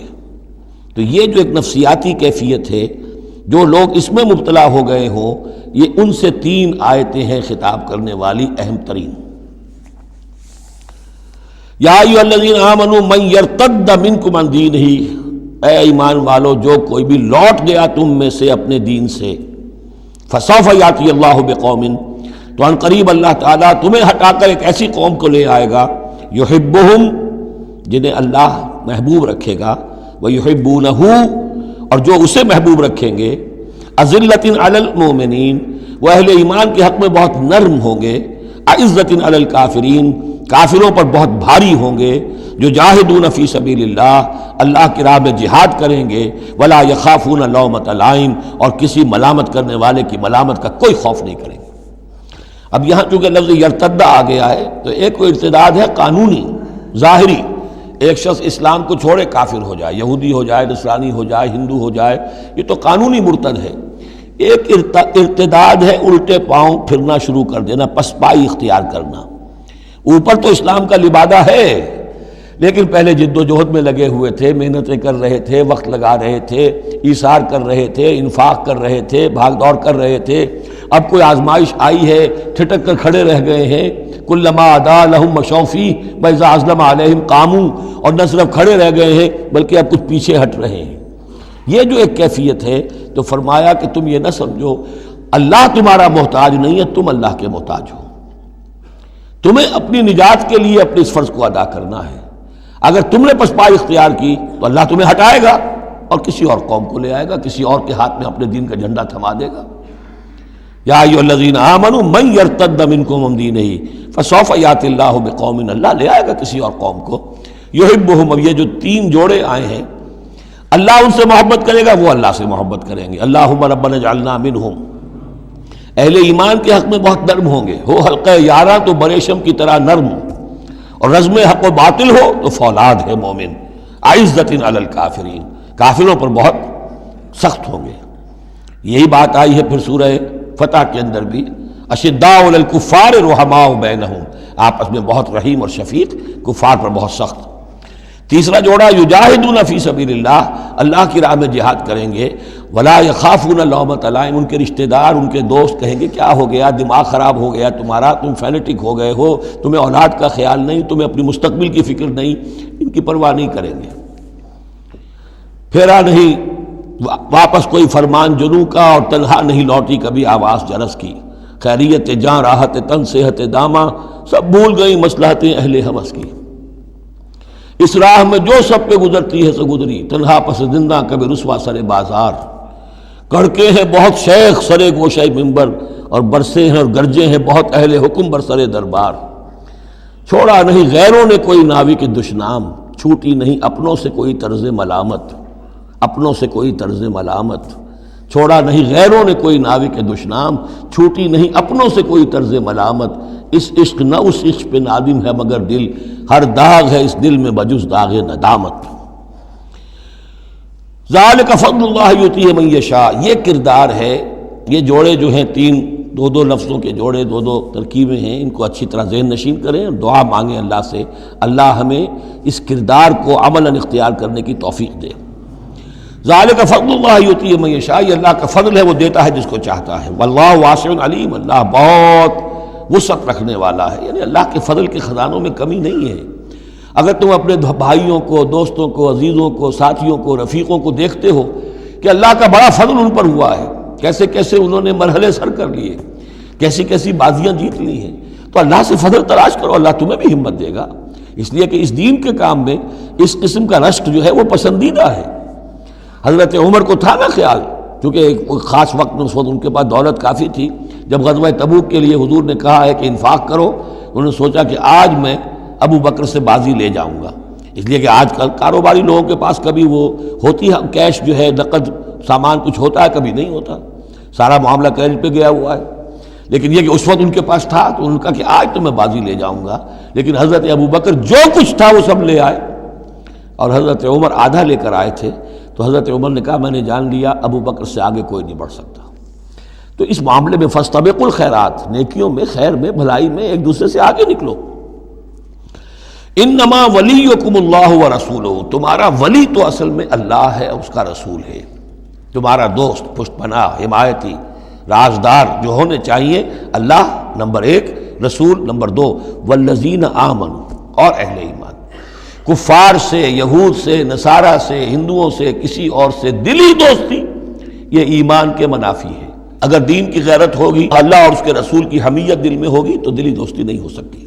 تو یہ جو ایک نفسیاتی کیفیت ہے، جو لوگ اس میں مبتلا ہو گئے ہوں، یہ ان سے 3 آیتیں ہیں خطاب کرنے والی اہم ترین. یا ایھا الذین آمنوا من یرتد منکم عن دینہ، اے ایمان والو جو کوئی بھی لوٹ گیا تم میں سے اپنے دین سے، فسوف یاتی اللہ بقوم، تو ان قریب اللہ تعالیٰ تمہیں ہٹا کر ایک ایسی قوم کو لے آئے گا، یحبہم، جنہیں اللہ محبوب رکھے گا، ویحبونہ، اور جو اسے محبوب رکھیں گے، اذلۃ علی المؤمنین، وہ اہل ایمان کے حق میں بہت نرم ہوں گے، اعزۃ علی الکافرین، کافروں پر بہت بھاری ہوں گے، جو جاہدون فی سبیل اللہ، اللہ کی راہ میں جہاد کریں گے، ولا یخافون لومۃ لائم، اور کسی ملامت کرنے والے کی ملامت کا کوئی خوف نہیں کریں گے. اب یہاں چونکہ لفظ یرتدہ آ گیا ہے تو ایک کوئی ارتداد ہے قانونی ظاہری، ایک شخص اسلام کو چھوڑے کافر ہو جائے، یہودی ہو جائے، نصرانی ہو جائے، ہندو ہو جائے، یہ تو قانونی مرتد ہے. ایک ارتداد ہے الٹے پاؤں پھرنا شروع کر دینا، پسپائی اختیار کرنا. اوپر تو اسلام کا لبادہ ہے لیکن پہلے جد و جہد میں لگے ہوئے تھے، محنتیں کر رہے تھے، وقت لگا رہے تھے، ایثار کر رہے تھے، انفاق کر رہے تھے، بھاگ دوڑ کر رہے تھے. اب کوئی آزمائش آئی ہے، ٹھٹک کر کھڑے رہ گئے ہیں. کلما ادا لہم مشوا فیہ واذا اظلم علیہم قاموا، اور نہ صرف کھڑے رہ گئے ہیں بلکہ اب کچھ پیچھے ہٹ رہے ہیں. یہ جو ایک کیفیت ہے، تو فرمایا کہ تم یہ نہ سمجھو اللہ تمہارا محتاج نہیں ہے، تم اللہ کے محتاج ہو. تمہیں اپنی نجات کے لیے اپنے اس فرض کو ادا کرنا ہے. اگر تم نے پسپائی اختیار کی تو اللہ تمہیں ہٹائے گا اور کسی اور قوم کو لے آئے گا، کسی اور کے ہاتھ میں اپنے دین کا جھنڈا تھما دے گا. یا ایھا الذین آمنوا من یرتد منکم عن دینہ فسوف یاتی اللہ بقوم، اللہ لے آئے گا کسی اور قوم کو، یحبہم. اب یہ جو 3 جوڑے آئے ہیں، اللہ ان سے محبت کرے گا، وہ اللہ سے محبت کریں گے. اللہم ربنا اجعلنا منہم. اہل ایمان کے حق میں بہت نرم ہوں گے، ہو حلقہ یاراں تو بریشم کی طرح نرم، اور رزم حق و باطل ہو تو فولاد ہے مومن. اعزۃ علی الکافرین، کافروں پر بہت سخت ہوں گے. یہی بات آئی ہے پھر سورہ فتح کے اندر بھی، اشداء علی الکفار رحماء بینہم، آپس میں بہت رحیم اور شفیق، کفار پر بہت سخت. تیسرا جوڑا یجاہدون فی سبیل اللہ، اللہ کی راہ میں جہاد کریں گے، ولا یخافون لومۃ لائم، ان کے رشتہ دار، ان کے دوست کہیں گے کیا ہو گیا، دماغ خراب ہو گیا تمہارا، تم فینیٹک ہو گئے ہو، تمہیں اولاد کا خیال نہیں، تمہیں اپنی مستقبل کی فکر نہیں، ان کی پرواہ نہیں کریں گے. پھیرا نہیں واپس کوئی فرمان جنوں کا اور تنہا نہیں لوٹی کبھی آواز جرس کی، خیریت جاں راحت تن صحت داماں سب بھول گئی مصلحتیں اہل ہوس کی، اس راہ میں جو سب پہ گزرتی ہے سو گزری، تنہا پس زندہ کبھی رسوا سر بازار، کڑکے ہیں بہت شیخ سرے گوشہ منبر، اور برسے ہیں اور گرجے ہیں بہت اہل حکم برسر دربار، چھوڑا نہیں غیروں نے کوئی ناوی کے دشنام، چھوٹی نہیں اپنوں سے کوئی طرز ملامت، اپنوں سے کوئی طرز ملامت، چھوڑا نہیں غیروں نے کوئی ناوی کے دشنام، چھوٹی نہیں اپنوں سے کوئی طرز ملامت، اس عشق نہ اس عشق پہ نادم ہے مگر دل، ہر داغ ہے اس دل میں بجز داغ ندامت۔ ذالک فضل اللہ یؤتیہ من یشاء، یہ کردار ہے، یہ جوڑے جو ہیں تین دو لفظوں کے جوڑے، دو ترکیبیں ہیں، ان کو اچھی طرح ذہن نشین کریں اور دعا مانگیں اللہ سے، اللہ ہمیں اس کردار کو عملاً اختیار کرنے کی توفیق دے۔ ذالک فضل اللہ یؤتیہ من یشاء، یہ اللہ کا فضل ہے، وہ دیتا ہے جس کو چاہتا ہے، واللہ واسع علیم، اللہ بہت وسعت رکھنے والا ہے، یعنی اللہ کے فضل کے خزانوں میں کمی نہیں ہے۔ اگر تم اپنے بھائیوں کو، دوستوں کو، عزیزوں کو، ساتھیوں کو، رفیقوں کو دیکھتے ہو کہ اللہ کا بڑا فضل ان پر ہوا ہے، کیسے کیسے انہوں نے مرحلے سر کر لیے، کیسی کیسی بازیاں جیت لی ہیں، تو اللہ سے فضل تلاش کرو، اللہ تمہیں بھی ہمت دے گا، اس لیے کہ اس دین کے کام میں اس قسم کا رشک جو ہے وہ پسندیدہ ہے۔ حضرت عمر کو تھا نا خیال، کیونکہ ایک خاص وقت میں اس وقت ان کے پاس دولت کافی تھی، جب غزوہ تبوک کے لیے حضور نے کہا ہے کہ انفاق کرو، انہوں نے سوچا کہ آج میں ابو بکر سے بازی لے جاؤں گا، اس لیے کہ آج کل کاروباری لوگوں کے پاس کبھی وہ ہوتی ہے کیش جو ہے، نقد سامان کچھ ہوتا ہے، کبھی نہیں ہوتا، سارا معاملہ کریڈٹ پہ گیا ہوا ہے، لیکن یہ کہ اس وقت ان کے پاس تھا تو انہوں نے کہا کہ آج تو میں بازی لے جاؤں گا، لیکن حضرت ابو بکر جو کچھ تھا وہ سب لے آئے، اور حضرت عمر آدھا لے کر آئے تھے، تو حضرت عمر نے کہا میں نے جان لیا ابو بکر سے آگے کوئی نہیں بڑھ سکتا۔ تو اس معاملے میں فاستبقوا الخیرات، نیکیوں میں، خیر میں، بھلائی میں ایک دوسرے سے آگے نکلو۔ انما ولیکم اللہ ورسولہ، تمہارا ولی تو اصل میں اللہ ہے، اس کا رسول ہے، تمہارا دوست، پشت پناہ، حمایتی، رازدار جو ہونے چاہیے اللہ نمبر ایک، رسول نمبر دو، والذین آمنوا، اور اہل ایمان۔ کفار سے، یہود سے، نصارہ سے، ہندوؤں سے، کسی اور سے دلی دوستی یہ ایمان کے منافی ہے۔ اگر دین کی غیرت ہوگی، اللہ اور اس کے رسول کی حمیت دل میں ہوگی تو دلی دوستی نہیں ہو سکتی۔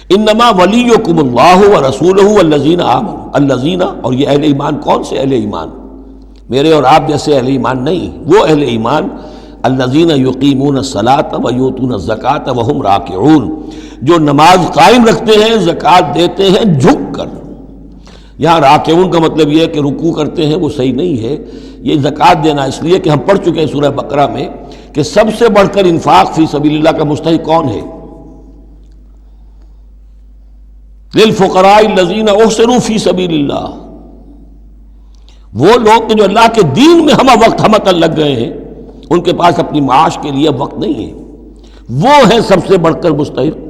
انما ولیکم اللہ ورسولہ والذین آمنوا، الذین، اور یہ اہل ایمان کون سے اہل ایمان؟ میرے اور آپ جیسے اہل ایمان نہیں، وہ اہل ایمان الذین یقیمون الصلاۃ ویؤتون الزکاۃ وہم راکعون، جو نماز قائم رکھتے ہیں، زکوٰۃ دیتے ہیں جھک کر۔ یہاں راکعون کا مطلب یہ ہے کہ رکوع کرتے ہیں، وہ صحیح نہیں ہے، یہ زکوٰۃ دینا اس لیے کہ ہم پڑھ چکے ہیں سورہ بقرہ میں کہ سب سے بڑھ کر انفاق فی سبیل اللہ کا مستحق کون ہے؟ للفقراء الذین احصروا فی سبیل اللہ، وہ لوگ جو اللہ کے دین میں ہمہ وقت ہمتن لگ گئے ہیں، ان کے پاس اپنی معاش کے لیے وقت نہیں ہے، وہ ہے سب سے بڑھ کر مستحق۔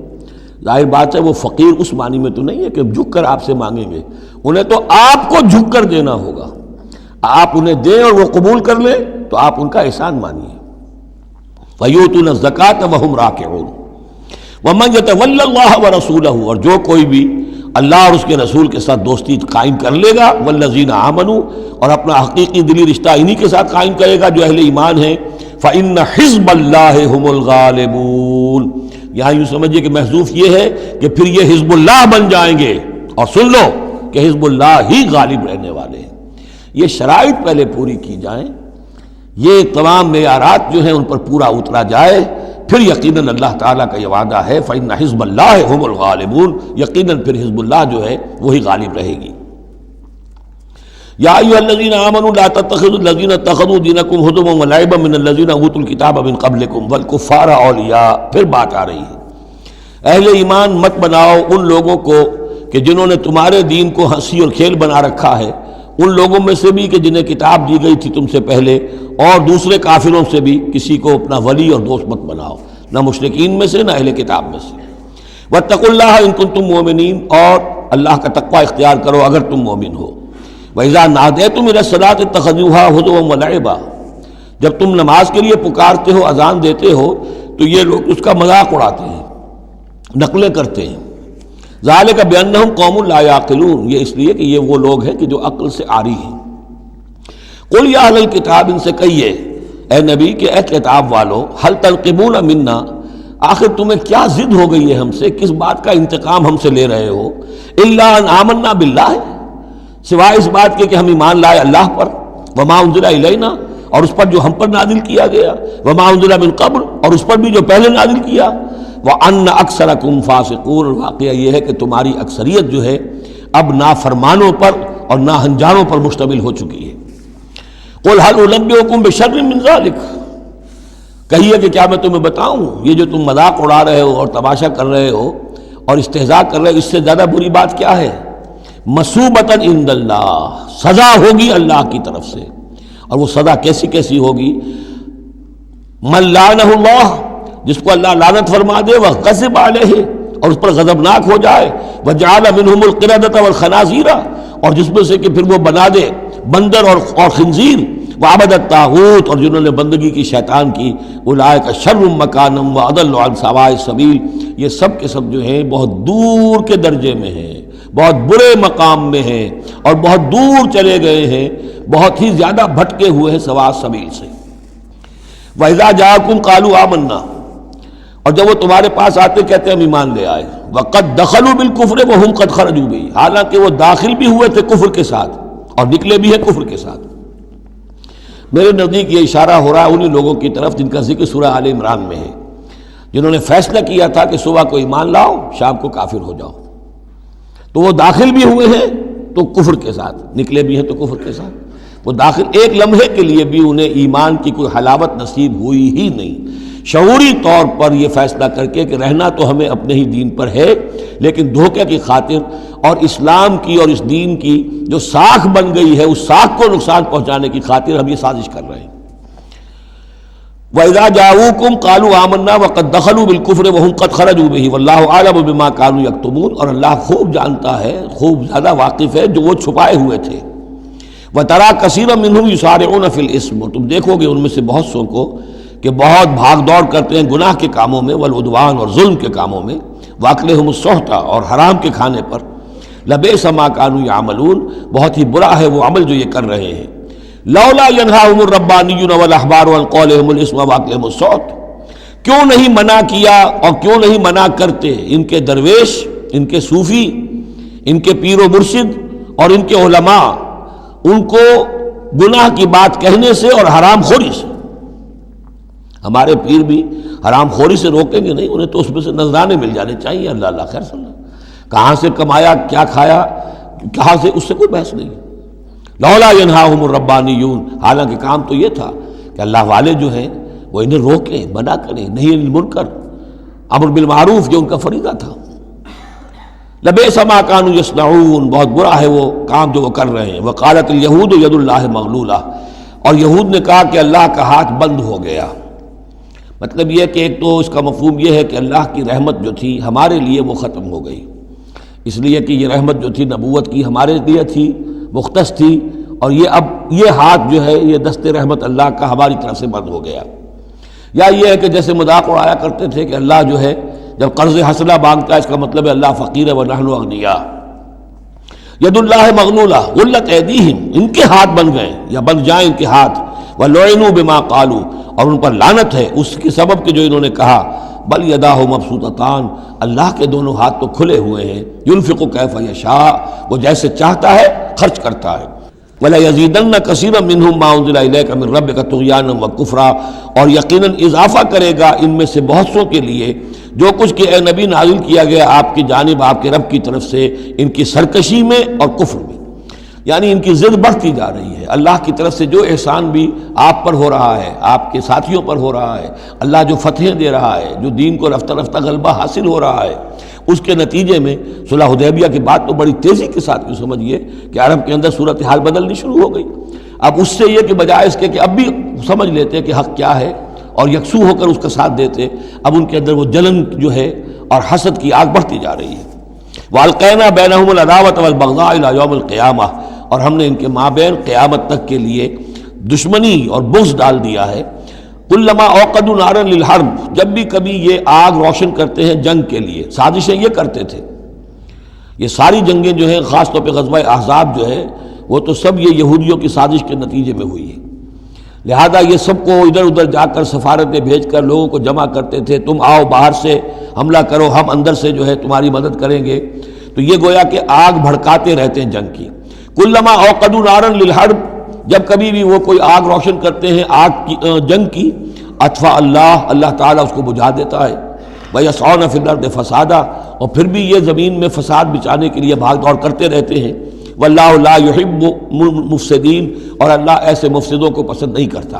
ظاہر بات ہے وہ فقیر اس معنی میں تو نہیں ہے کہ جھک کر آپ سے مانگیں گے، انہیں تو آپ کو جھک کر دینا ہوگا، آپ انہیں دیں اور وہ قبول کر لیں تو آپ ان کا احسان مانیے۔ وَيُؤْتُونَ الزَّكَاةَ وَهُمْ رَاكِعُونَ وَمَنْ يَتَوَلَّ اللَّهَ وَرَسُولَهُ، اور جو کوئی بھی اللہ اور اس کے رسول کے ساتھ دوستی قائم کر لے گا، والذین آمنوا، اور اپنا حقیقی دلی رشتہ انہی کے ساتھ قائم کرے گا جو اہل ایمان ہیں، فإن حزب اللہ هم الغالبون، یہاں یوں سمجھیے کہ محذوف یہ ہے کہ پھر یہ حزب اللہ بن جائیں گے، اور سن لو کہ حزب اللہ ہی غالب رہنے والے ہیں۔ یہ شرائط پہلے پوری کی جائیں، یہ تمام معیارات جو ہیں ان پر پورا اترا جائے، پھر یقیناً اللہ تعالیٰ کا یہ وعدہ ہے فإن حزب اللہ هم الغالبون، یقیناً پھر حزب اللہ جو ہے وہی غالب رہے گی۔ یا ایھا الذین آمنوا لا تتخذوا الذین اتخذوا دینکم ہزوا ولعبا من الذین اوتوا الکتاب من قبلکم والکفار اولیاء، پھر بات آ رہی ہے، اہل ایمان مت بناؤ ان لوگوں کو کہ جنہوں نے تمہارے دین کو ہنسی اور کھیل بنا رکھا ہے، ان لوگوں میں سے بھی کہ جنہیں کتاب دی گئی تھی تم سے پہلے، اور دوسرے کافروں سے بھی کسی کو اپنا ولی اور دوست مت بناؤ، نہ مشرکین میں سے نہ اہل کتاب میں سے۔ واتقوا اللہ ان کنتم مؤمنین، اور اللہ کا تقوی اختیار کرو اگر تم مومن ہو۔ وَإِذَا نَادَيْتُمْ إِلَى الصَّلَاةِ اتَّخَذُوهَا هُزُوًا وَلَعِبًا، جب تم نماز کے لیے پکارتے ہو، اذان دیتے ہو، تو یہ لوگ اس کا مذاق اڑاتے ہیں، نقلیں کرتے ہیں۔ ذَلِكَ بِأَنَّهُمْ قَوْمٌ لَا يَعْقِلُونَ، یہ اس لیے کہ یہ وہ لوگ ہیں کہ جو عقل سے عاری ہیں۔ قل یا اہل الکتاب، ان سے کہیے اے نبی کہ اے کتاب والو، هل تنقمون منا، آخر تمہیں کیا ضد ہو گئی ہے ہم سے، کس بات کا انتقام ہم سے لے رہے ہو؟ الا ان آمنا باللہ، سوائے اس بات کے کہ ہم ایمان لائے اللہ پر، وما انزل الینا، اور اس پر جو ہم پر نازل کیا گیا، وما انزل من قبل، اور اس پر بھی جو پہلے نازل کیا، وان اکثرکم فاسقون، واقعہ یہ ہے کہ تمہاری اکثریت جو ہے اب نافرمانوں پر اور ناہنجاروں پر مشتمل ہو چکی ہے۔ قل هل انبئکم بشر من ذلک، کہیے کہ کیا میں تمہیں بتاؤں یہ جو تم مذاق اڑا رہے ہو اور تماشا کر رہے ہو اور استہزاء کر رہے ہو، اس سے زیادہ بری بات کیا ہے؟ مصوبۃ عند اللہ، سزا ہوگی اللہ کی طرف سے، اور وہ سزا کیسی کیسی ہوگی؟ من لعنہ اللہ، جس کو اللہ لعنت فرما دے، وغضب علیہ، اور اس پر غضبناک ہو جائے، وجعل منہم القردۃ والخنازیر، اور جس میں سے کہ پھر وہ بنا دے بندر اور خنزیر، وعبد الطاغوت، اور جنہوں نے بندگی کی شیطان کی، اولئک شر مکانا واضل عن سواء السبیل، یہ سب کے سب جو ہیں بہت دور کے درجے میں ہیں، بہت برے مقام میں ہیں، اور بہت دور چلے گئے ہیں، بہت ہی زیادہ بھٹکے ہوئے ہیں سواء السبیل سے۔ وَإِذَا جَاءَكُمْ قَالُوا آمَنَّا، اور جب وہ تمہارے پاس آتے کہتے ہم ایمان لے آئے، وَقَدْ دَخَلُوا بِالْكُفْرِ وَهُمْ قَدْ خَرَجُوا بِهِ، حالانکہ وہ داخل بھی ہوئے تھے کفر کے ساتھ اور نکلے بھی ہیں کفر کے ساتھ۔ میرے نزدیک یہ اشارہ ہو رہا ہے انہی لوگوں کی طرف جن کا ذکر سورہ آل عمران میں ہے، جنہوں نے فیصلہ کیا تھا کہ صبح کو ایمان لاؤ، شام کو کافر ہو جاؤ، تو وہ داخل بھی ہوئے ہیں تو کفر کے ساتھ، نکلے بھی ہیں تو کفر کے ساتھ۔ وہ داخل ایک لمحے کے لیے بھی انہیں ایمان کی کوئی حلاوت نصیب ہوئی ہی نہیں، شعوری طور پر یہ فیصلہ کر کے کہ رہنا تو ہمیں اپنے ہی دین پر ہے، لیکن دھوکے کی خاطر اور اسلام کی اور اس دین کی جو ساکھ بن گئی ہے اس ساکھ کو نقصان پہنچانے کی خاطر ہم یہ سازش کر رہے ہیں۔ وَإِذَا جَاءُوكُمْ قَالُوا آمَنَّا وَقَدْ دَخَلُوا بِالْكُفْرِ وَهُمْ قَدْ خَرَجُوا بِهِ وَاللَّهُ أَعْلَمُ بِمَا كَانُوا يَكْتُمُونَ، اور اللہ خوب جانتا ہے، خوب زیادہ واقف ہے جو وہ چھپائے ہوئے تھے۔ وَتَرَىٰ كَثِيرًا مِّنْهُمْ يُسَارِعُونَ فِي الْإِثْمِ، اور تم دیکھو گے ان میں سے بہت سو کو کہ بہت بھاگ دوڑ کرتے ہیں گناہ کے کاموں میں، والعدوان، اور ظلم کے کاموں میں، وَأَكْلِهِمُ السُّحْتَ، اور حرام کے کھانے پر، لَبِئْسَ مَا كَانُوا يَعْمَلُونَ، بہت ہی برا ہے وہ عمل جو یہ کر رہے ہیں۔ لولا ينهاهم الربانيون والاحبار عن قولهم الاسم واكلهم السحت، کیوں نہیں منع کیا اور کیوں نہیں منع کرتے ان کے درویش، ان کے صوفی، ان کے پیر و مرشد اور ان کے علماء ان کو گناہ کی بات کہنے سے اور حرام خوری سے۔ ہمارے پیر بھی حرام خوری سے روکیں گے نہیں، انہیں تو اس میں سے نذرانے مل جانے چاہیے، اللہ اللہ خیر صلی اللہ، کہاں سے کمایا، کیا کھایا، کہاں سے، اس سے کوئی بحث نہیں۔ لولا ینہاہم الربانیون، حالانکہ کام تو یہ تھا کہ اللہ والے جو ہیں وہ انہیں روکیں، منع کریں، نہی عن المنکر، امر بالمعروف جو ان کا فریضہ تھا۔ لبئس ما کانوا یصنعون، بہت برا ہے وہ کام جو وہ کر رہے ہیں۔ وقالت الیہود ید اللہ مغلولہ، اور یہود نے کہا کہ اللہ کا ہاتھ بند ہو گیا۔ مطلب یہ کہ ایک تو اس کا مفہوم یہ ہے کہ اللہ کی رحمت جو تھی ہمارے لیے وہ ختم ہو گئی، اس لیے کہ یہ رحمت جو تھی نبوت کی ہمارے لیے تھی، مختص تھی، اور یہ اب یہ ہاتھ جو ہے یہ دست رحمت اللہ کا ہماری طرف سے بند ہو گیا۔ یا یہ ہے کہ جیسے مذاق اڑایا کرتے تھے کہ اللہ جو ہے جب قرض حسنہ مانگتا ہے اس کا مطلب ہے اللہ فقیر ہے ونحن اغنیاء۔ ید اللہ مغلولہ غلت ایدیہم، ان کے ہاتھ بن گئے یا بن جائیں ان کے ہاتھ، ولعنوا بما قالوا، اور ان پر لعنت ہے اس کے سبب کہ جو انہوں نے کہا۔ بل یداہ مبسوطتان، اللہ کے دونوں ہاتھ تو کھلے ہوئے ہیں، ينفق کیف یشاء، وہ جیسے چاہتا ہے خرچ کرتا ہے۔ وَلَيَزِيدَنَّ كَثِيرًا مِّنْهُمْ مَا أُنزِلَ إِلَيْكَ مِن رَّبِّكَ طُغْيَانًا وَكُفْرًا، اور یقیناً اضافہ کرے گا ان میں سے بہت سو کے لیے جو کچھ کہ اے نبی نازل کیا گیا آپ کی جانب آپ کے رب کی طرف سے، ان کی سرکشی میں اور کفر میں، یعنی ان کی ضد بڑھتی جا رہی ہے۔ اللہ کی طرف سے جو احسان بھی آپ پر ہو رہا ہے، آپ کے ساتھیوں پر ہو رہا ہے، اللہ جو فتحیں دے رہا ہے، جو دین کو رفتہ رفتہ غلبہ حاصل ہو رہا ہے، اس کے نتیجے میں صلح حدیبیہ کی بات تو بڑی تیزی کے ساتھ یوں سمجھیے کہ عرب کے اندر صورتحال بدلنی شروع ہو گئی۔ اب اس سے یہ کہ بجائے اس کے کہ اب بھی سمجھ لیتے کہ حق کیا ہے اور یکسو ہو کر اس کا ساتھ دیتے، اب ان کے اندر وہ جلن جو ہے اور حسد کی آگ بڑھتی جا رہی ہے۔ وَأَلْقَيْنَا بَيْنَهُمُ الْعَدَاوَةَ وَالْبَغْضَاءَ إِلَىٰ يَوْمِ الْقِيَامَةِ، اور ہم نے ان کے مابین قیامت تک کے لیے دشمنی اور بغض ڈال دیا ہے۔ کلما اوقدوا نارا للحرب، جب بھی کبھی یہ آگ روشن کرتے ہیں جنگ کے لیے، سازشیں یہ کرتے تھے۔ یہ ساری جنگیں جو ہیں خاص طور پہ غزوہ احزاب جو ہے وہ تو سب یہ یہودیوں کی سازش کے نتیجے میں ہوئی ہے۔ لہذا یہ سب کو ادھر ادھر جا کر سفارتیں بھیج کر لوگوں کو جمع کرتے تھے، تم آؤ باہر سے حملہ کرو، ہم اندر سے جو ہے تمہاری مدد کریں گے۔ تو یہ گویا کہ آگ بھڑکاتے رہتے ہیں جنگ کی۔ کلما اوقدوا نارا للحرب، جب کبھی بھی وہ کوئی آگ روشن کرتے ہیں آگ کی جنگ کی، اطفا اللہ تعالیٰ اس کو بجھا دیتا ہے۔ وَيَسْعَوْنَ فِي الْأَرْضِ فَسَادًا، اور پھر بھی یہ زمین میں فساد بچانے کے لیے بھاگ دوڑ کرتے رہتے ہیں۔ وَاللَّهُ لَا يُحِبُّ الْمُفْسِدِينَ، اور اللہ ایسے مفسدوں کو پسند نہیں کرتا۔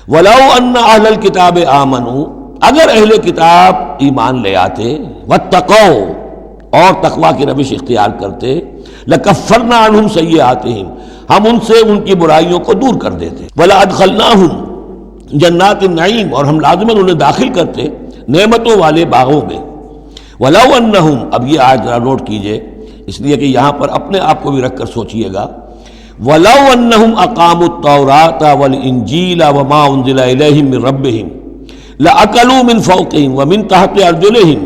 وَلَوْ أَنَّ أَهْلَ الْكِتَابِ آمَنُوا، اگر اہل کتاب ایمان لے آتے، وَاتَّقَوْا، اور تقوی کی روش اختیار کرتے، لَكَفَّرْنَا عَنْهُمْ سَيِّئَاتِهِمْ، ہم ان سے ان کی برائیوں کو دور کر دیتے۔ وَلَأَدْخَلْنَاهُمْ جنات النعیم، اور ہم لازماً انہیں داخل کرتے نعمتوں والے باغوں میں۔ وَلَوْ أَنَّهُمْ، اب یہ آیت ذرا نوٹ کیجئے اس لیے کہ یہاں پر اپنے آپ کو بھی رکھ کر سوچئے گا۔ وَلَوْ أَنَّهُمْ أَقَامُوا التَّوْرَاةَ وَالْإِنْجِيلَ وَمَا أُنزِلَ إِلَيْهِمْ مِنْ رَبِّهِمْ لَأَكَلُوا مِنْ فَوْقِهِمْ وَمِنْ تَحْتِ أَرْجُلِهِمْ،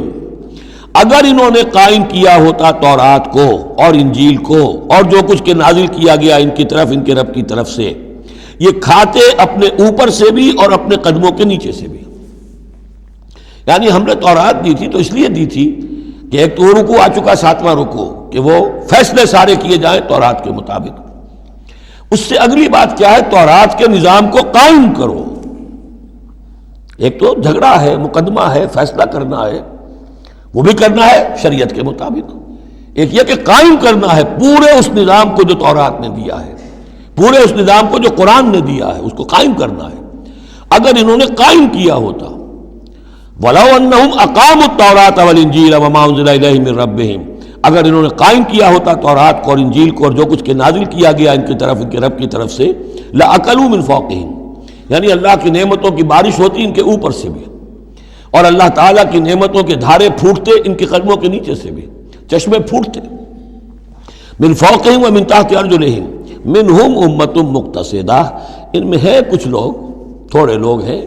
اگر انہوں نے قائم کیا ہوتا تورات کو اور انجیل کو اور جو کچھ کے نازل کیا گیا ان کی طرف، ان کے رب کی طرف سے، یہ کھاتے اپنے اوپر سے بھی اور اپنے قدموں کے نیچے سے بھی۔ یعنی ہم نے تورات دی تھی تو اس لیے دی تھی کہ ایک تو رکوع آ چکا 7واں رکوع، کہ وہ فیصلے سارے کیے جائیں تورات کے مطابق۔ اس سے اگلی بات کیا ہے؟ تورات کے نظام کو قائم کرو۔ ایک تو جھگڑا ہے، مقدمہ ہے، فیصلہ کرنا ہے، وہ بھی کرنا ہے شریعت کے مطابق۔ ایک یہ کہ قائم کرنا ہے پورے اس نظام کو جو تورات نے دیا ہے، پورے اس نظام کو جو قرآن نے دیا ہے، اس کو قائم کرنا ہے۔ اگر انہوں نے قائم کیا ہوتا، وَلَوْ أَنَّهُمْ أَقَامُوا التَّوْرَاةَ وَالْإِنْجِيلَ وَمَا أُنزِلَ إِلَيْهِمْ مِنْ رَبِّهِمْ، اگر انہوں نے قائم کیا ہوتا تورات کو اور انجیل کو اور جو کچھ کے نازل کیا گیا ان کی طرف، ان کے رب کی طرف سے، لَأَكَلُوا مِنْ فَوْقِهِمْ، یعنی اللہ کی نعمتوں کی بارش ہوتی ان کے اوپر سے بھی، اور اللہ تعالیٰ کی نعمتوں کے دھارے پھوٹتے ان کے قدموں کے نیچے سے بھی، چشمے پھوٹتے۔ مِنْ فَوْقِهِمْ وَمِنْ تَحْتِ أَرْجُلِهِمْ مِنْهُمْ أُمَّةٌ مُقْتَصِدَةٌ، ان میں ہے کچھ لوگ، تھوڑے لوگ ہیں